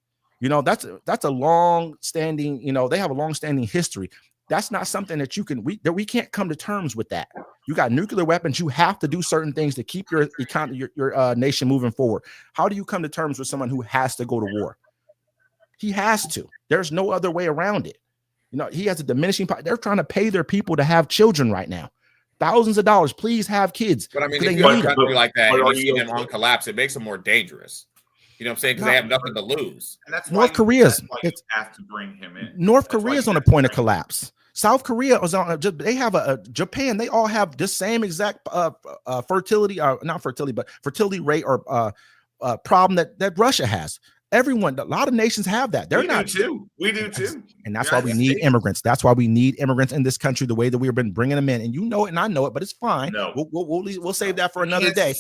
You know, that's a long-standing, you know, they have a long-standing history. That's not something that we can't come to terms with that. You got nuclear weapons. You have to do certain things to keep your economy, your nation moving forward. How do you come to terms with someone who has to go to war? He has to. There's no other way around it. You know, he has a diminishing. They're trying to pay their people to have children right now. Thousands of dollars. Please have kids. But I mean, if you have a country like that and you see them on collapse, it makes them more dangerous. You know what I'm saying? Because they have nothing to lose. And that's North Korea's. You have to bring him in. North Korea's on the point of collapse. South Korea was on. They have a Japan. They all have this same exact fertility, not fertility, but fertility rate or problem that Russia has. Everyone, a lot of nations have that. We do too. And that's why we need immigrants. That's why we need immigrants in this country. The way that we've been bringing them in, and you know it, and I know it, but it's fine. No, we'll save that for another day.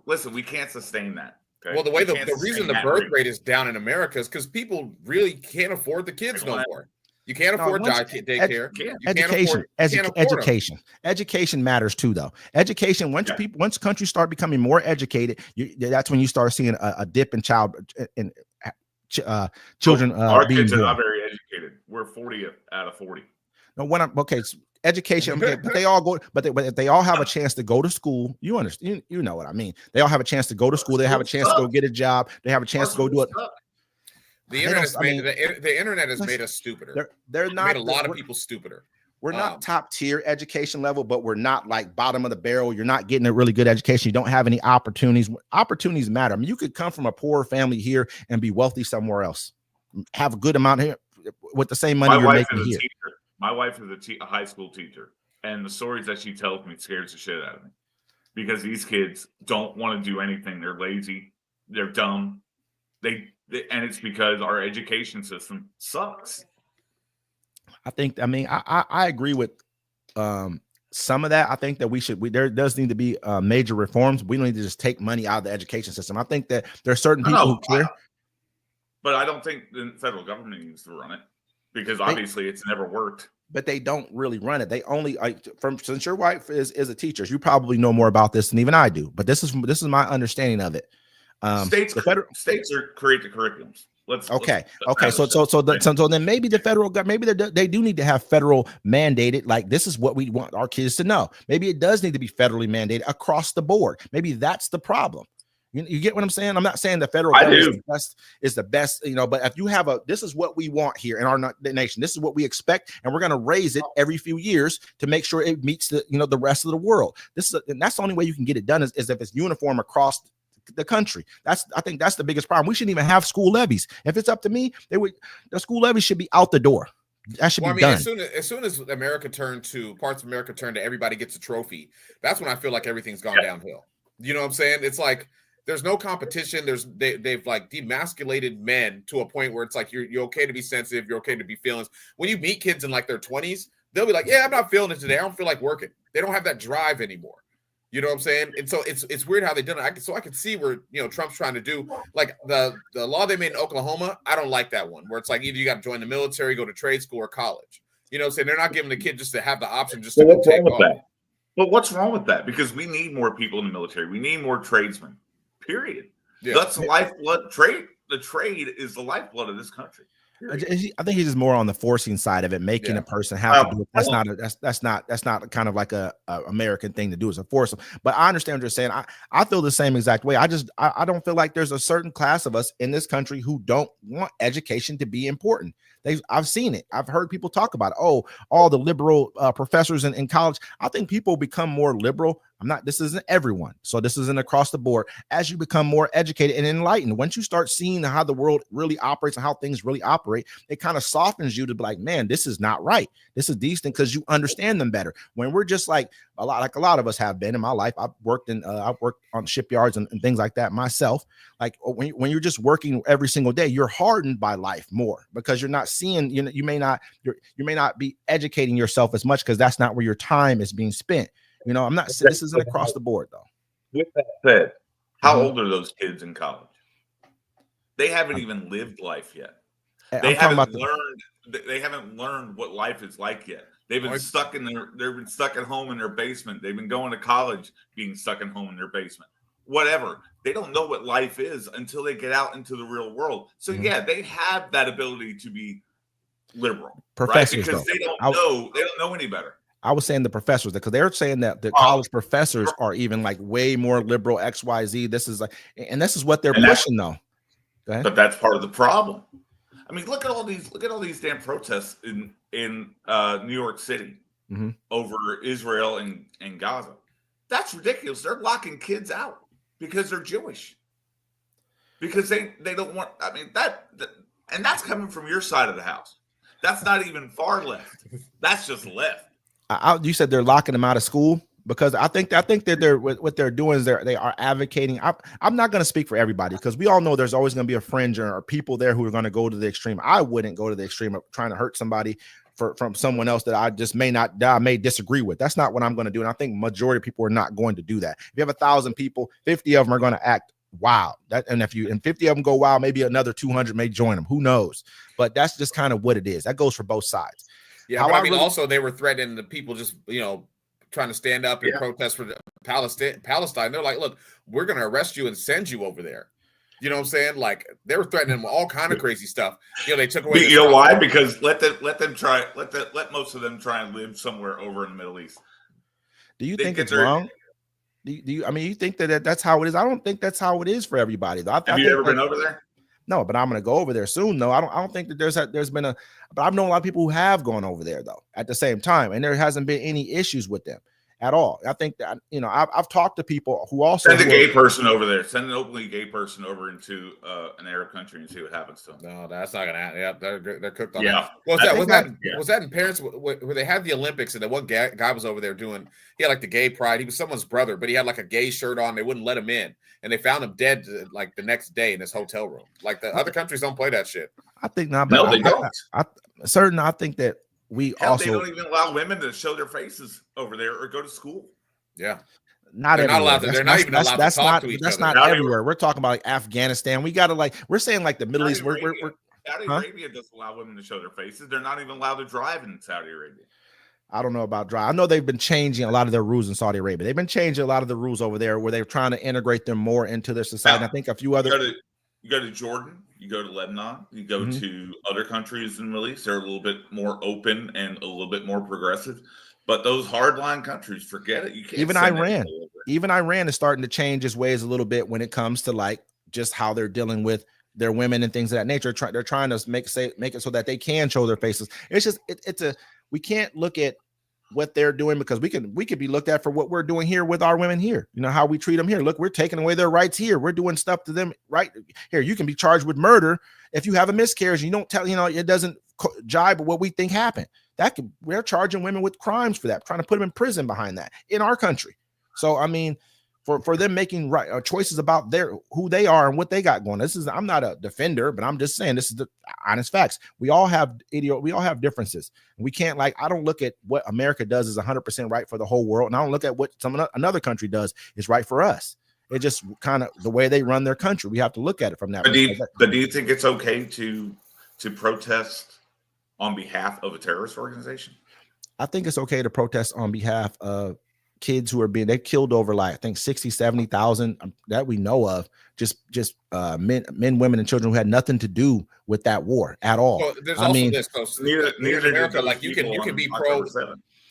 Listen, we can't sustain that. Okay? Well, the reason the birth rate is down in America is because people really can't afford the kids no more. You can't afford daycare. Education matters too, though. Education. Once countries start becoming more educated, that's when you start seeing a dip in children. Our kids are not very educated. We're 40 out of 40. No, education. Okay, but they all go. But if they all have a chance to go to school, you understand. You know what I mean. They all have a chance to go to school. They have a chance to go get a job. They have a chance to go do it. The internet has made us stupider. They're not made a lot of people stupider. We're not top tier education level, but we're not like bottom of the barrel. You're not getting a really good education. You don't have any opportunities. Opportunities matter. I mean, you could come from a poor family here and be wealthy somewhere else. Have a good amount here with the same money you're making here. My wife is a high school teacher, and the stories that she tells me scares the shit out of me because these kids don't want to do anything. They're lazy. They're dumb. And it's because our education system sucks. I agree with some of that. I think that there does need to be major reforms. We don't need to just take money out of the education system. I think that there are certain people who care. But I don't think the federal government needs to run it because obviously it's never worked. But they don't really run it. They only since your wife is a teacher, you probably know more about this than even I do. But this is my understanding of it. States create the curriculums. So then maybe the federal government, maybe they do need to have federal mandated, like this is what we want our kids to know. Maybe it does need to be federally mandated across the board. Maybe that's the problem. You get what I'm saying? I'm not saying the federal government is the best, but if you have this is what we want here in our nation. This is what we expect, and we're going to raise it every few years to make sure it meets the rest of the world. And that's the only way you can get it done is if it's uniform across the country. I think that's the biggest problem. We shouldn't even have school levies. If it's up to me, the school levies should be out the door. That should be done. As soon as parts of America turn to everybody gets a trophy, that's when I feel like everything's gone downhill. You know what I'm saying? It's like there's no competition. They've like demasculated men to a point where it's like you're okay to be sensitive, you're okay to be feelings. When you meet kids in like their 20s, they'll be like, yeah, I'm not feeling it today. I don't feel like working. They don't have that drive anymore. You know what I'm saying? And so it's weird how they done it. I can see where Trump's trying to do like the law they made in Oklahoma. I don't like that one where it's like either you got to join the military, go to trade school, or college. You know what I'm saying? They're not giving the kid just to have the option just to take off. But what's wrong with that? Because we need more people in the military. We need more tradesmen. Period. Yeah. That's the lifeblood. The trade is the lifeblood of this country. I think he's just more on the forcing side of it, making a person have to do it. That's not kind of like a American thing to do. It's a force. But I understand what you're saying. I feel the same exact way. I don't feel like there's a certain class of us in this country who don't want education to be important. I've seen it. I've heard people talk about it. Oh, all the liberal professors in college. I think people become more liberal. This isn't everyone. So this isn't across the board. As you become more educated and enlightened, once you start seeing how the world really operates and how things really operate, it kind of softens you to be like, man, this is not right. This is decent because you understand them better. When we're just like a lot of us have been in my life. I've worked on shipyards and things like that myself. Like when you're just working every single day, you're hardened by life more because you're not seeing, you may not be educating yourself as much because that's not where your time is being spent. I'm not saying this isn't across the board though. With that said, how old are those kids in college? They haven't even lived life yet. They haven't learned what life is like yet. They've been stuck at home in their basement. They've been going to college, being stuck at home in their basement. whatever. They don't know what life is until they get out into the real world. So yeah, they have that ability to be liberal, Professors, right? Because though. they don't know any better. I was saying the professors, because they're saying that the college professors are even like way more liberal, XYZ. This is like, and this is what they're pushing though. But that's part of the problem. I mean, look at all these damn protests in New York City over Israel and Gaza. That's ridiculous. They're locking kids out because they're Jewish. Because they don't want, I mean, and that's coming from your side of the house. That's not even far left. That's just left. You said they're locking them out of school, because I think that they're what they're doing is they are advocating. I'm not going to speak for everybody, because we all know there's always going to be a fringe or people there who are going to go to the extreme. I wouldn't go to the extreme of trying to hurt somebody from someone else that I just may disagree with. That's not what I'm going to do. And I think majority of people are not going to do that. If you have 1,000 people, 50 of them are going to act wild. And 50 of them go wild, maybe another 200 may join them. Who knows? But that's just kind of what it is. That goes for both sides. Yeah, but I mean, also they were threatening the people just, trying to stand up and protest for Palestine. They're like, look, we're going to arrest you and send you over there. You know what I'm saying? Like, they were threatening them with all kind of crazy stuff. They took away. You know why? Because let most of them try and live somewhere over in the Middle East. Do you think it's wrong? Do you? I mean, you think that's how it is? I don't think that's how it is for everybody, though. Have you ever been over there? No, but I'm going to go over there soon. No, I don't think that there's been but I've known a lot of people who have gone over there though at the same time, and there hasn't been any issues with them at all. I think that I've talked to people who also send a gay person over there. Send an openly gay person over into an Arab country and see what happens to them. No, that's not gonna happen. Yeah, they're cooked on. Yeah. That. Was that in Paris where they had the Olympics, and the one guy was over there doing? He had like the gay pride. He was someone's brother, but he had like a gay shirt on. They wouldn't let him in, and they found him dead like the next day in his hotel room. Like, the other countries don't play that shit. I think not. But no, they don't. I think that they don't even allow women to show their faces over there or go to school. Yeah. They're not allowed to. They're not even allowed to talk to each other. That's not everywhere. We're talking about like Afghanistan. We got to we're saying like the Middle East. Saudi Arabia doesn't allow women to show their faces. They're not even allowed to drive in Saudi Arabia. I don't know about drive. I know they've been changing a lot of their rules in Saudi Arabia. They've been changing a lot of the rules over there where they're trying to integrate them more into their society. I think a few other. You go to Jordan, you go to Lebanon, you go to other countries in the Middle East. They're a little bit more open and a little bit more progressive. But those hardline countries, forget it. You can't. Even Iran is starting to change its ways a little bit when it comes to like just how they're dealing with their women and things of that nature. They're trying to make it so that they can show their faces. It's just we can't look at what they're doing, because we could be looked at for what we're doing here with our women here. How we treat them here. Look, we're taking away their rights here. We're doing stuff to them right here. You can be charged with murder if you have a miscarriage and you don't tell, it doesn't jibe with what we think happened. We're charging women with crimes for that, trying to put them in prison behind that in our country. So, I mean, for them making choices about who they are and what they got going. I'm not a defender, but I'm just saying this is the honest facts. We all have differences. We can't I don't look at what America does is 100% right for the whole world, and I don't look at what another country does is right for us. It's just kind of the way they run their country. We have to look at it from that. But do you think it's okay to protest on behalf of a terrorist organization? I think it's okay to protest on behalf of kids who are they killed over I think 60, 70,000 that we know of, just men, women, and children who had nothing to do with that war at all. Well, there's neither America, like you can be pro.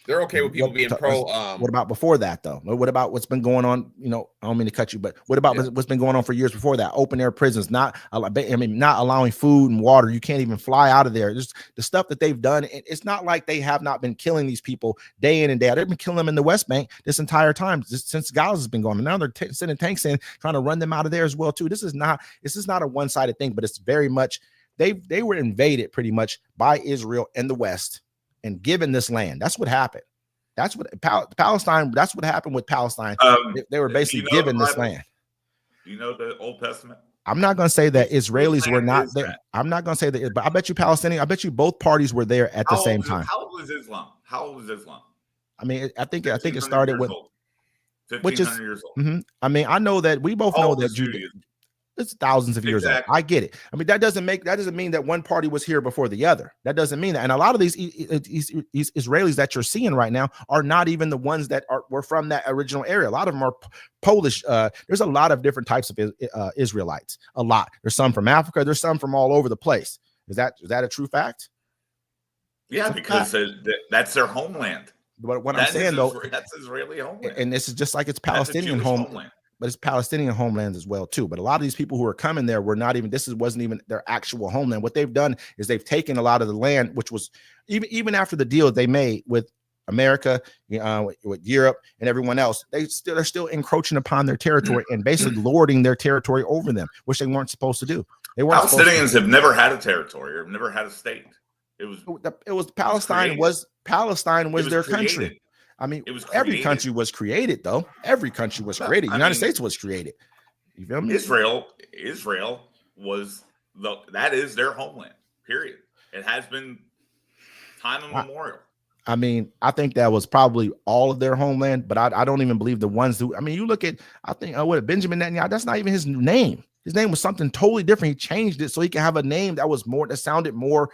They're okay with people being pro. What about before that, though? What about what's been going on? I don't mean to cut you, but what about what's been going on for years before that? Open air prisons, not allowing food and water. You can't even fly out of there. Just the stuff that they've done. It's not like they have not been killing these people day in and day out. They've been killing them in the West Bank this entire time, since Gaza's been going. And now they're sending tanks in, trying to run them out of there as well too. This is not a one-sided thing, but it's very much they were invaded pretty much by Israel and the West, and given this land. That's what happened. That's what Palestine. That's what happened with Palestine. They were basically given this land. You know the Old Testament. I'm not going to say that Israelis were not there. I'm not going to say that, but I bet you Palestinian. I bet you both parties were there at the same time. How old is Islam? I mean, I think it started with 1,500 years old. I mean, I know that we both know that Judaism. It's thousands of years old. I get it. I mean, that doesn't mean that one party was here before the other. That doesn't mean that. And a lot of these Israelis that you're seeing right now are not even the ones that were from that original area. A lot of them are Polish. There's a lot of different types of Israelites. A lot. There's some from Africa. There's some from all over the place. Is that a true fact? Yeah, because that's their homeland. What I'm saying though, that's Israeli homeland, and this is just like it's Palestinian homeland. But it's Palestinian homelands as well too. But a lot of these people who are coming there were not even. Wasn't even their actual homeland. What they've done is they've taken a lot of the land, which was even after the deal they made with America, with Europe and everyone else, they're still encroaching upon their territory and basically lording their territory over them, which they weren't supposed to do. They weren't. Palestinians have never had a territory or never had a state. It was Palestine was their country. I mean, every country was created, though. Every country was created. The United States was created. You feel me? Israel was that is their homeland. Period. It has been time immemorial. I mean, I think that was probably all of their homeland, but I don't even believe the ones who. I mean, you look at Benjamin Netanyahu. That's not even his name. His name was something totally different. He changed it so he could have a name that sounded more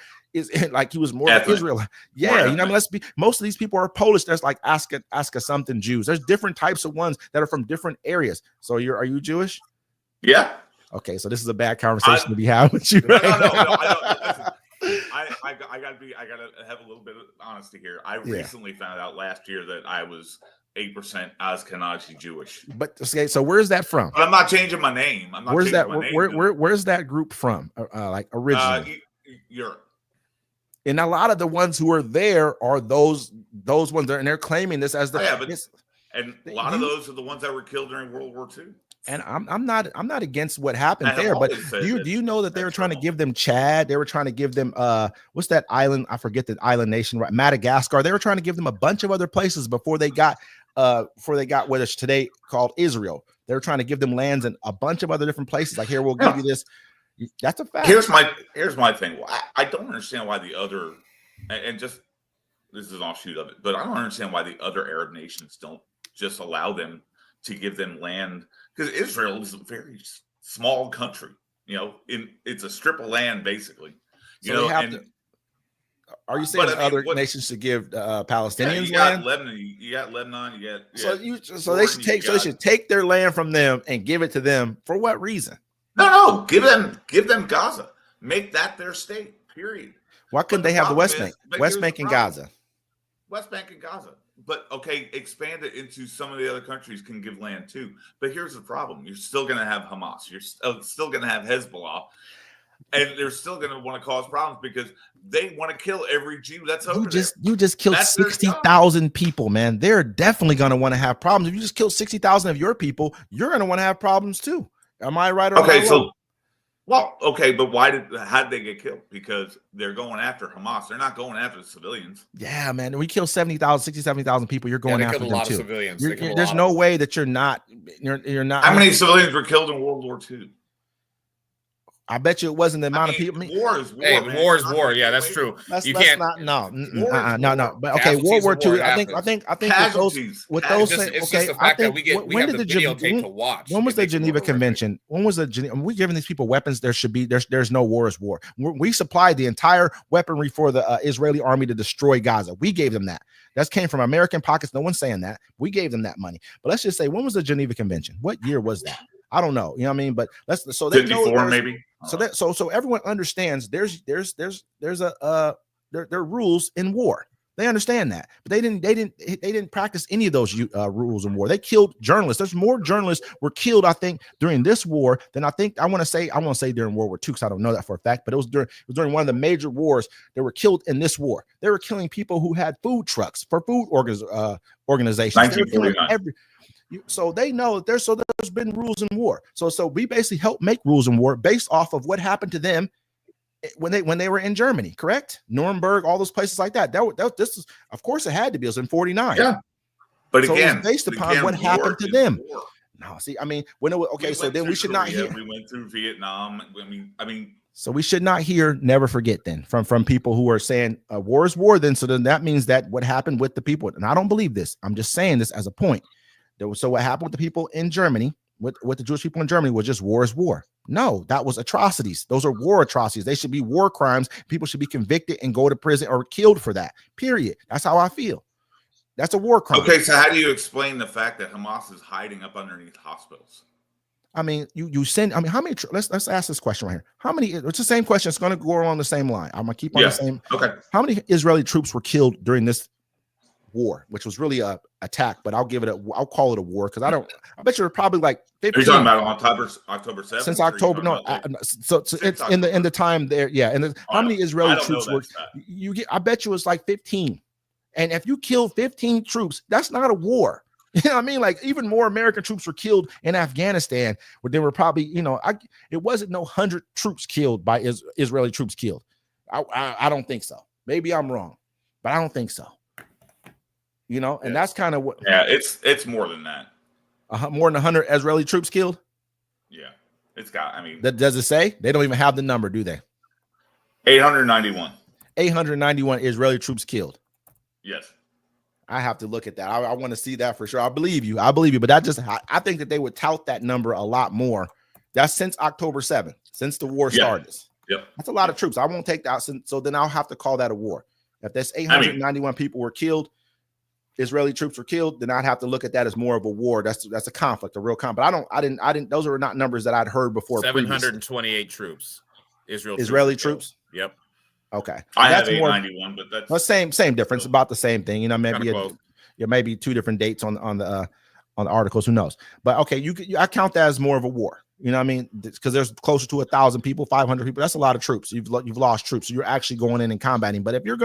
like he was more like Israel. Yeah, you know, most of these people are Polish. There's like ask something Jews. There's different types of ones that are from different areas. So are you Jewish? Yeah. Okay, so this is a bad conversation to be had with you. No. I gotta have a little bit of honesty here. I recently found out last year that I was 8% Ashkenazi Jewish. But okay, so where's that from? But I'm not changing my name. Where's that group from? Like originally? Europe. And a lot of the ones who are there are those ones there, and they're claiming this as and a lot of those are the ones that were killed during World War II. And I'm not against what happened there, but do you know that they were trying to give them Chad? They were trying to give them what's that island? I forget the island nation, right? Madagascar. They were trying to give them a bunch of other places before they got what is today called Israel. They were trying to give them lands in a bunch of other different places. Like, here, we'll give you this. That's a fact. Here's my thing. I don't understand why the other, and just this is an offshoot of it, but I don't understand why the other Arab nations don't just allow them to give them land, because Israel is a very small country. You know, it's a strip of land basically. Are you saying other nations should give Palestinians you got land? Lebanon, you got Lebanon, so they should take their land from them and give it to them for what reason? No, give them Gaza. Make that their state. Period. Why couldn't they have the West Bank? West Bank and Gaza. West Bank and Gaza. But okay, expand it into some of the other countries can give land too. But here's the problem: you're still going to have Hamas. You're still going to have Hezbollah, and they're still going to want to cause problems because they want to kill every Jew that's over there. You just killed 60,000 people, man. They're definitely going to want to have problems. If you just killed 60,000 of your people, you're going to want to have problems too. Am I right or wrong? But how did they get killed? Because they're going after Hamas. They're not going after the civilians. Yeah, man. We kill 70,000 people. You're going after them too. Of civilians. There's no way that you're not. How many civilians were killed in World War II? I bet you it wasn't the amount of people. War is war. Hey, war is war. Yeah, that's true. You can't. No. But okay, World War II. I think with those. It's just the fact that we have the videotape to watch. When was the Geneva Convention? When was the Geneva? We're giving these people weapons. There's no war is war. We supplied the entire weaponry for the Israeli army to destroy Gaza. We gave them that. That came from American pockets. No one's saying that. We gave them that money. But let's just say, when was the Geneva Convention? What year was that? I don't know. You know what I mean? But so they know maybe. So everyone understands there are rules in war. They understand that, but they didn't practice any of those rules in war. They killed journalists. There's more journalists were killed, I think, during this war than I want to say during World War II, because I don't know that for a fact, but it was during one of the major wars. They were killed in this war. They were killing people who had food trucks for food organizations. 1949. So they know that there's been rules in war. So we basically help make rules in war based off of what happened to them when they were in Germany, correct? Nuremberg, all those places like that. This is, of course, it had to be. It was in 1949. Yeah, but so again, it was based upon what happened to them. No, see, I mean, so then we should not hear. We went through Vietnam. I mean. So we should not hear, never forget then from people who are saying war is war. Then that means that what happened with the people, and I don't believe this. I'm just saying this as a point. So what happened with the people in Germany with the Jewish people in Germany was just war is war. No, that was atrocities. Those are war atrocities. They should be war crimes. People should be convicted and go to prison or killed for that. Period. That's how I feel. That's a war crime. Okay, so how do you explain the fact that Hamas is hiding up underneath hospitals? I mean, you send. I mean, how many? Let's ask this question right here. How many? It's the same question. It's going to go along the same line. I'm gonna keep on the same. Okay. How many Israeli troops were killed during this war, which was really a attack? But I'll I'll call it a war because I bet you're probably like 15. Are you talking about October 7th? Since October? No. So it's in the time there. Yeah. And how many Israeli troops were? I bet you it's like 15. And if you kill 15 troops, that's not a war. You know what I mean? Like even more American troops were killed in Afghanistan, where there were probably, it wasn't no 100 troops killed by Israeli troops killed. I don't think so. Maybe I'm wrong, but I don't think so. And that's kind of what. Yeah, it's more than that. More than 100 Israeli troops killed. Yeah, it's got. I mean, does it say? They don't even have the number, do they? 891. 891 Israeli troops killed. Yes. I have to look at that. I want to see that for sure. I believe you. But I think that they would tout that number a lot more. That's since October 7th, since the war started. Yep. That's a lot of troops. I won't take that. So then I'll have to call that a war. If that's 891 people were killed, Israeli troops were killed, then I'd have to look at that as more of a war. That's a conflict, a real conflict. But I didn't. Those are not numbers that I'd heard before. 728 troops. Israeli troops. Yep. Okay, I have 891, but that's same difference, about the same thing. Maybe two different dates on the articles. Who knows? But okay, I count that as more of a war. You know what I mean? Because there's closer to 1,000 people, 500 people. That's a lot of troops. You've lost troops. So you're actually going in and combating. But if you're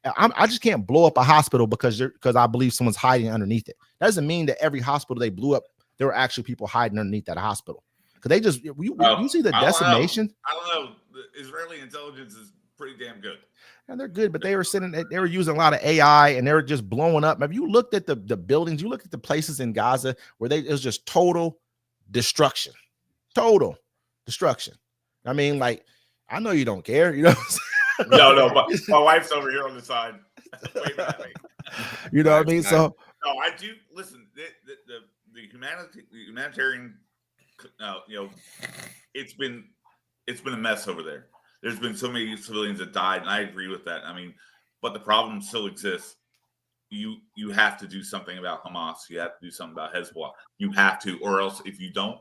I just can't blow up a hospital because I believe someone's hiding underneath it. That doesn't mean that every hospital they blew up, there were actually people hiding underneath that hospital. Because they just you see the decimation. I don't know. The Israeli intelligence is pretty damn good. And they're good, but they were using a lot of AI and they were just blowing up. Have you looked at the buildings? You look at the places in Gaza where it was just total destruction. Total destruction. I mean, like, I know you don't care, No, my wife's over here on the side. Wait. You know what I mean? So no, I do listen. The humanitarian, it's been a mess over there. There's been so many civilians that died, and I agree with that. I mean, but the problem still exists. You have to do something about Hamas. You have to do something about Hezbollah. You have to, or else if you don't,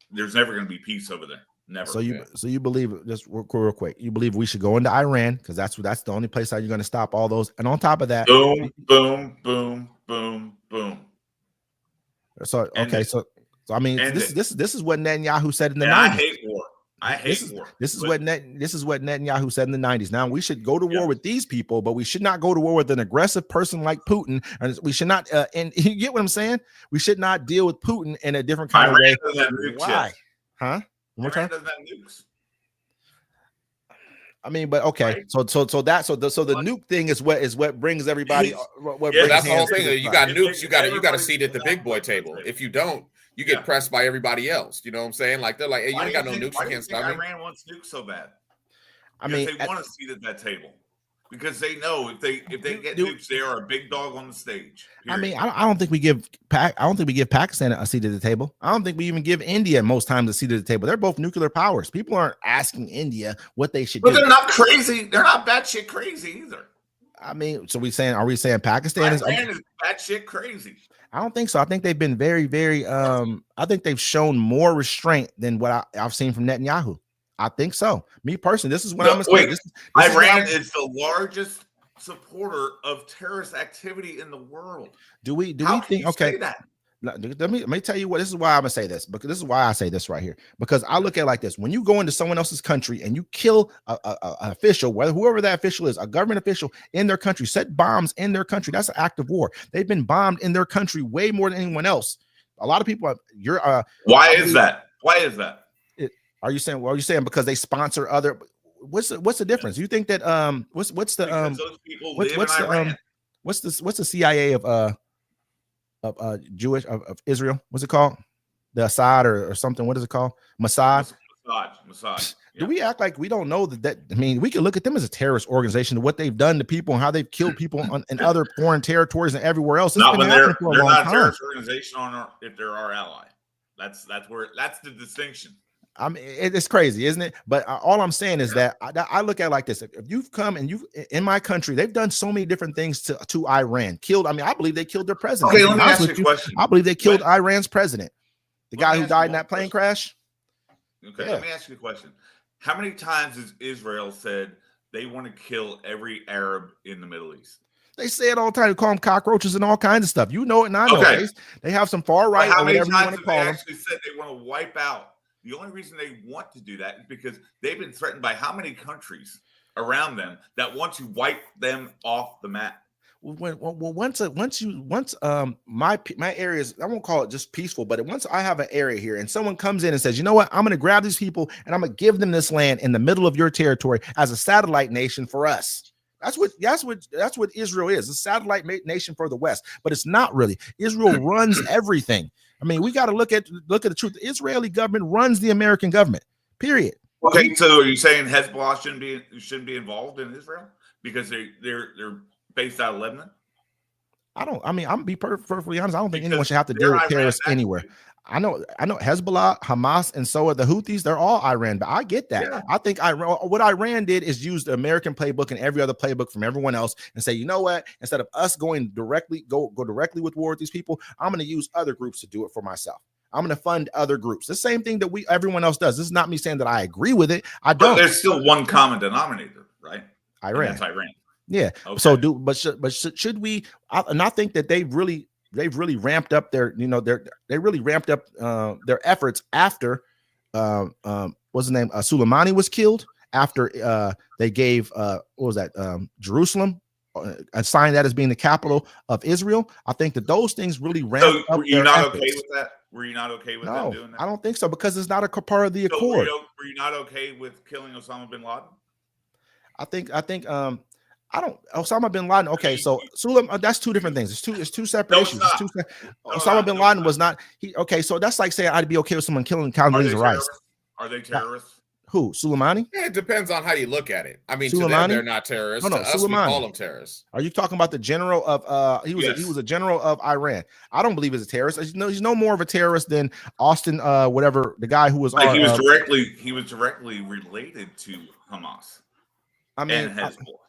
there's never going to be peace over there. Never. So you believe, just real quick, you believe we should go into Iran because that's the only place how you're going to stop all those. And on top of that, boom, boom, boom, boom, boom. So okay, so I mean, this is what Netanyahu said in the 90s. I hate war. I hate war. This is what Netanyahu said in the 90s. Now we should go to war with these people, but we should not go to war with an aggressive person like Putin. And we should not. And you get what I'm saying? We should not deal with Putin in a different kind of way. Why? Huh? One more time. I mean, but okay. Right. So the nuke thing is what brings everybody. That's the whole thing. You got nukes. You got a seat at the big boy table. If you don't, you get pressed by everybody else. You know what I'm saying? Like they're like, hey, you ain't got no nukes. You can't stop me. Iran wants nukes so bad. They want a seat at that table because they know if they get nukes, they are a big dog on the stage. Period. I mean, I don't think we give Pakistan a seat at the table. I don't think we even give India most times a seat at the table. They're both nuclear powers. People aren't asking India what they should do. But they're not crazy. They're not batshit crazy either. I mean, so are we saying Pakistan is batshit crazy? I don't think so. I think they've been very, very. I think they've shown more restraint than what I've seen from Netanyahu. I think so. Me personally, this is what I'm going to say. Iran is the largest supporter of terrorist activity in the world. Do we think? Okay, let me tell you what. This is why I'm gonna say this, because this is why I say this right here. Because I look at it like this: when you go into someone else's country and you kill an official, whoever that official is, a government official in their country, set bombs in their country, that's an act of war. They've been bombed in their country way more than anyone else. A lot of people. Why is that? Are you saying because they sponsor other? What's the difference? You think that what's the CIA of Jewish of Israel? What's it called? The Assad or something? What is it called? Mossad. Mossad. Do we act like we don't know that? I mean, we can look at them as a terrorist organization, what they've done to people and how they've killed people in other foreign territories and everywhere else. Not when they're not a terrorist organization if they're our ally. That's the distinction. I mean, it's crazy, isn't it? But all I'm saying is that I look at it like this: if you've come and you in my country, they've done so many different things to Iran. Killed. I mean, I believe they killed their president. Okay, let me ask you a question. I believe they killed Iran's president, the guy who died in that plane crash. Okay, let me ask you a question. How many times has Israel said they want to kill every Arab in the Middle East? They say it all the time. They call them cockroaches and all kinds of stuff. You know it, and I know it. They have some far right or whatever you want to call them. Actually said they want to wipe out. The only reason they want to do that is because they've been threatened by how many countries around them that want to wipe them off the map. Once my areas, I won't call it just peaceful, but once I have an area here and someone comes in and says, you know what, I'm going to grab these people and I'm going to give them this land in the middle of your territory as a satellite nation for us. That's what Israel is, a satellite nation for the West, but it's not really. Israel runs everything. I mean, we got to look at the truth. The Israeli government runs the American government. Period. Okay, so are you saying Hezbollah shouldn't be involved in Israel because they're based out of Lebanon? I'm gonna be perfectly honest. I don't think anyone should have to deal with terrorists anywhere. I know Hezbollah, Hamas, and so are the Houthis. They're all Iran, but I get that. Yeah. I think what Iran did is use the American playbook and every other playbook from everyone else and say, you know what? Instead of us going directly with war with these people, I'm going to use other groups to do it for myself. I'm going to fund other groups. The same thing that everyone else does. This is not me saying that I agree with it. I don't. But there's still one common denominator, right? Iran. And that's Iran. Yeah. Okay. So should we? I think that they've really ramped up their efforts after what's the name? Soleimani was killed, after they gave what was that? Jerusalem assigned that as being the capital of Israel. I think that those things really ramped up. Were you not okay with that? Were you not okay with them doing that? I don't think so, because it's not a part of the accord. Were you not okay with killing Osama bin Laden? I think Osama bin Laden. Okay, so that's two different things. It's two separate issues. Osama bin Laden was not. So that's like saying I'd be okay with someone killing Condoleezza Rice. Are they terrorists? Who? Soleimani? Yeah, it depends on how you look at it. I mean, to them, they're not terrorists. No, to us, we call them terrorists. Are you talking about the general of? He was a general of Iran. I don't believe he's a terrorist. He's no more of a terrorist than Austin, whatever the guy who was. He was directly related to Hamas. I mean, and Hezbollah.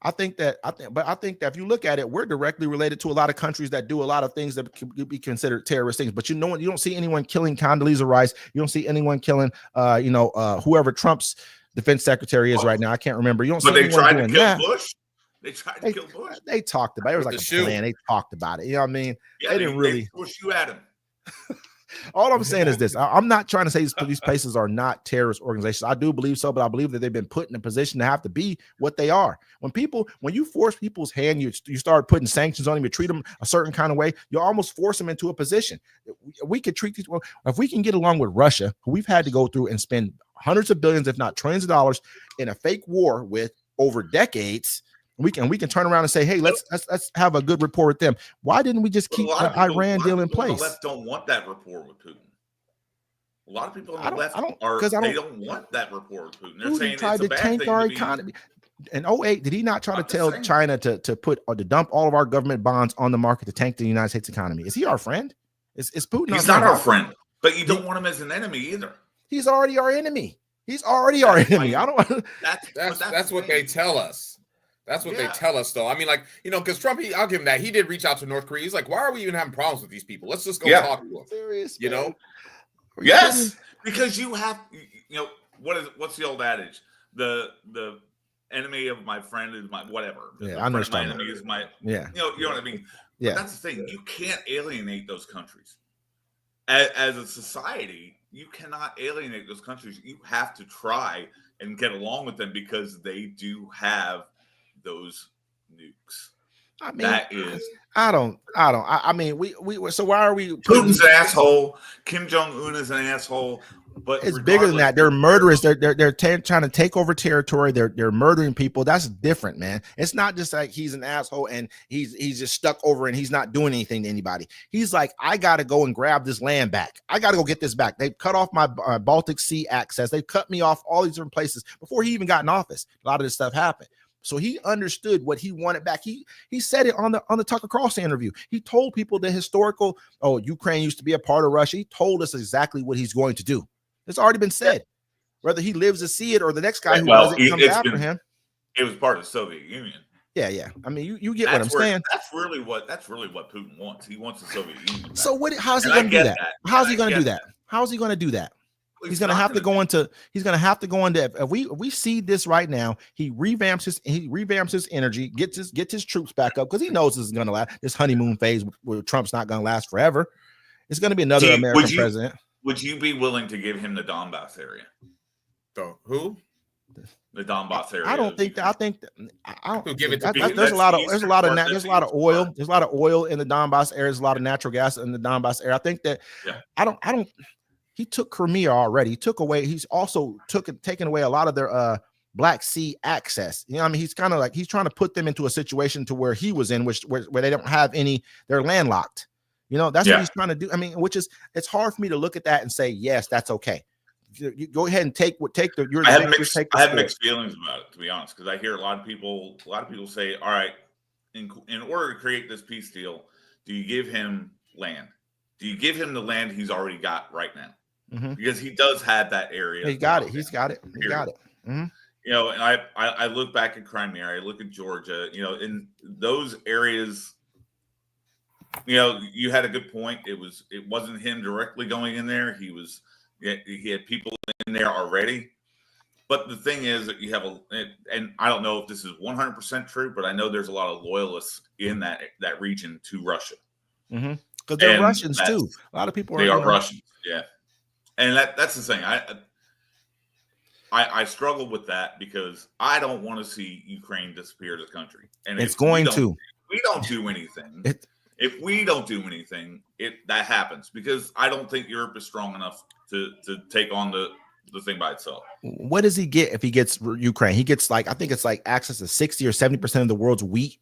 I think that if you look at it, we're directly related to a lot of countries that do a lot of things that could be considered terrorist things. But you don't see anyone killing Condoleezza Rice. You don't see anyone killing, whoever Trump's defense secretary is right now. I can't remember. You don't. But they tried to kill Bush. They tried to kill Bush. They talked about it. It was like a plan. They talked about it. You know what I mean? Yeah, they didn't really push you at him. All I'm saying is this. I'm not trying to say these places are not terrorist organizations. I do believe so, but I believe that they've been put in a position to have to be what they are. When you force people's hand, you start putting sanctions on them, you treat them a certain kind of way, you almost force them into a position. We could treat these, if we can get along with Russia, who we've had to go through and spend hundreds of billions, if not trillions of dollars in a fake war with over decades, we can turn around and say, hey, let's have a good rapport with them. Why didn't we just keep the Iran deal in place? The left don't want that rapport with Putin. A lot of people on the left don't want that rapport with Putin. They're saying it's a bad thing to tank our economy. In 2008, did he not try to tell China to dump all of our government bonds on the market to tank the United States economy? Is he our friend? Is Putin? He's not our friend, but you don't want him as an enemy either. He's already our enemy. Our enemy. I don't. That's what they tell us. That's what they tell us, though. I mean, because Trump, I'll give him that. He did reach out to North Korea. He's like, why are we even having problems with these people? Let's just go talk to them. Serious, Yes, because you have, what's the old adage? The enemy of my friend is my whatever. Yeah, I know. My enemy is my. Yeah. You know what I mean? Yeah. But that's the thing. You can't alienate those countries. As a society, you cannot alienate those countries. You have to try and get along with them because they do have those nukes. I mean, that is. I mean, we. So why are we? Putin's an asshole. Kim Jong-un is an asshole. But it's bigger than that. They're murderers. They're trying to take over territory. They're murdering people. That's different, man. It's not just like he's an asshole and he's just stuck over and he's not doing anything to anybody. He's like, I got to go and grab this land back. I got to go get this back. They've cut off my Baltic Sea access. They've cut me off all these different places before he even got in office. A lot of this stuff happened. So he understood what he wanted back. He said it on the Tucker Carlson interview. He told people the historical, Ukraine used to be a part of Russia. He told us exactly what he's going to do. It's already been said. Whether he lives to see it or the next guy who does it comes after him. It was part of the Soviet Union. Yeah. I mean, you get what I'm saying. That's really what Putin wants. He wants the Soviet Union back. So how's he going to do that? How's he going to do that? How's he going to do that? He's going to have to go into. If we see this right now, he revamps his energy, gets his troops back up because he knows this is going to last. This honeymoon phase where Trump's not going to last forever. It's going to be another American president. Would you be willing to give him the Donbass area? Who? The Donbass area. I don't think that. I think give it to there's a lot of oil. There's a lot of oil in the Donbass area. There's a lot of natural gas in the Donbass area. I think that. Yeah. I don't. He took Crimea already. He took away. He's also taken away a lot of their Black Sea access. You know, I mean, he's kind of like he's trying to put them into a situation to where he was in, where they don't have any. They're landlocked. You know, that's what he's trying to do. I mean, it's hard for me to look at that and say yes, that's okay. You go ahead and take the. I have mixed feelings about it, to be honest, because I hear a lot of people say, all right, in order to create this peace deal, do you give him land? Do you give him the land he's already got right now? Mm-hmm. Because he does have that area. He got it. He's got it. He got it. Mm-hmm. You know, and I look back at Crimea, I look at Georgia, you know, in those areas, you know, you had a good point. It wasn't him directly going in there. He had people in there already. But the thing is that you have and I don't know if this is 100% true, but I know there's a lot of loyalists in that region to Russia. Mm-hmm. Because they're Russians too. A lot of people are Russians. Yeah. And that's the thing. I struggle with that because I don't want to see Ukraine disappear as a country. And it's going to. We don't do anything. If we don't do anything, that happens because I don't think Europe is strong enough to take on the thing by itself. What does he get if he gets Ukraine? He gets I think it's access to 60 or 70% of the world's wheat,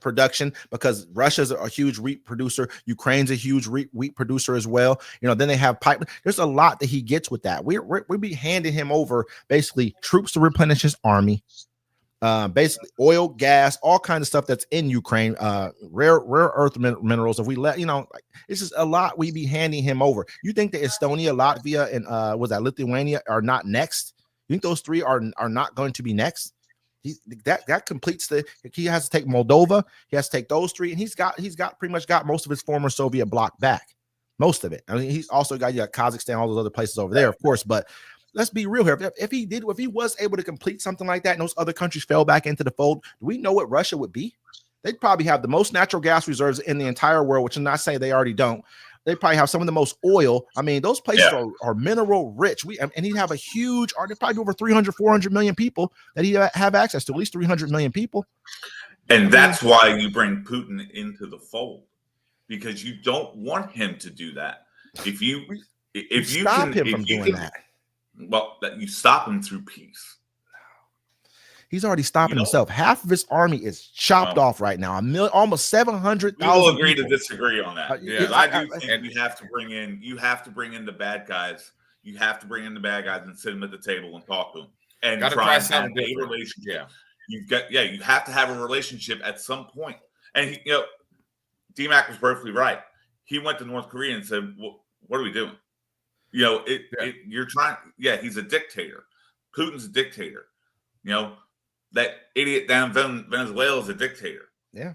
production, because Russia's a huge wheat producer. Ukraine's a huge wheat producer as well. You know, then they have pipe. There's a lot that he gets with that. We'll be handing him over basically troops to replenish his army. Basically oil, gas, all kinds of stuff that's in Ukraine, rare earth minerals. If we it's just a lot we be handing him over. You think that Estonia, Latvia, and Lithuania are not next? You think those three are not going to be next? That completes he has to take Moldova, he has to take those three, and he's got pretty much got most of his former Soviet bloc back. Most of it. I mean, he's also got Kazakhstan, all those other places over there, of course, but let's be real here. If he was able to complete something like that and those other countries fell back into the fold, do we know what Russia would be? They'd probably have the most natural gas reserves in the entire world, which I'm not saying they already don't. They probably have some of the most oil. I mean, those places are mineral rich. And he'd have a huge, there'd probably be over 300, 400 million people that he'd have access to, at least 300 million people. And that's why you bring Putin into the fold, because you don't want him to do that. If you stop him from doing that. Well, that you stop him through peace. He's already stopping himself. Half of his army is chopped off right now. Almost 700,000. We'll agree to disagree on that. I do think you have to bring in the bad guys. You have to bring in the bad guys and sit them at the table and talk to them and try and have a relationship. Yeah. You have to have a relationship at some point. And D-Mac was perfectly right. He went to North Korea and said, "What are we doing?" You're trying. Yeah, he's a dictator. Putin's a dictator. That idiot down Venezuela is a dictator. Yeah.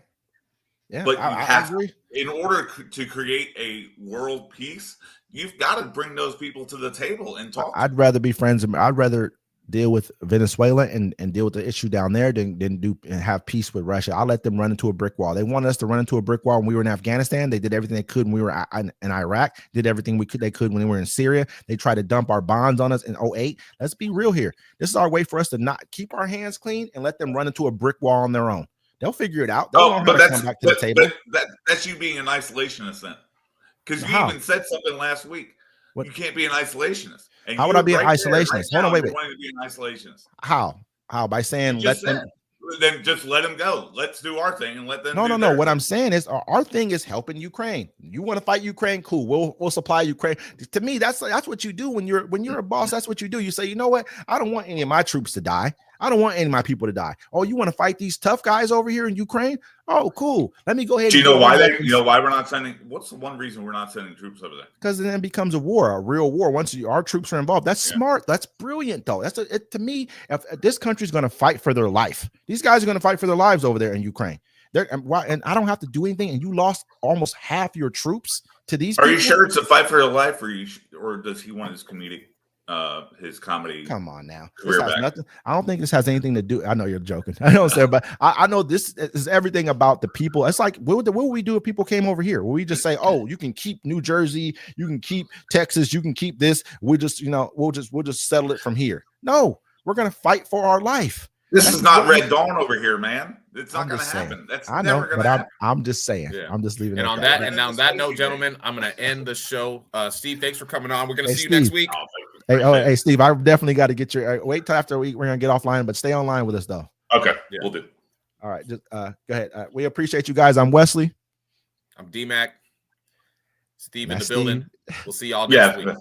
But I agree. In order to create a world peace, you've got to bring those people to the table and talk. I'd rather be friends. I'd rather deal with Venezuela and deal with the issue down there than do and have peace with Russia. I'll let them run into a brick wall. They wanted us to run into a brick wall when we were in Afghanistan. They did everything they could when we were in Iraq, did everything they could when we were in Syria. They tried to dump our bonds on us in 2008. Let's be real here. This is our way for us to not keep our hands clean and let them run into a brick wall on their own. They'll figure it out. They'll come back to the table. That's you being an isolationist then. Because you even said something last week. You can't be an isolationist. And how would I be an isolationist? Hold on, wait. Wanting to be an isolationist. How? By saying then just let them go. Let's do our thing and let them. No. What I'm saying is our thing is helping Ukraine. You want to fight Ukraine? Cool. We'll supply Ukraine. To me, that's what you do when you're a boss. That's what you do. You say, you know what? I don't want any of my troops to die. I don't want any of my people to die. Oh, you want to fight these tough guys over here in Ukraine? Oh, cool. Let me go ahead. Do you know why why we're not sending? What's the one reason we're not sending troops over there? Because then it becomes a war, a real war. Once our troops are involved, that's smart. That's brilliant, though. To me. If this country's going to fight for their life, these guys are going to fight for their lives over there in Ukraine. And I don't have to do anything. And you lost almost half your troops to these. Are you sure it's a fight for their life, or does he want his comedic? His comedy. Come on now. Career back. Nothing. I don't think this has anything to do. I know you're joking. I know, sir, but I know this is everything about the people. It's like, what would we do if people came over here? Will we just say, oh, you can keep New Jersey, you can keep Texas, you can keep this. We just, we'll just settle it from here. No, we're gonna fight for our life. This is not Red Dawn over here, man. It's not going to happen. That's never going to happen. I'm just saying. Yeah. I'm just leaving. And on that note, gentlemen, I'm going to end the show. Steve, thanks for coming on. We're going to see you next week. Hey, Steve, I definitely got to get your wait till after a week. We're going to get offline, but stay online with us though. Okay, we'll do. All right, just go ahead. We appreciate you guys. I'm Wesley. I'm D-Mac. Steve in the building. We'll see y'all next week.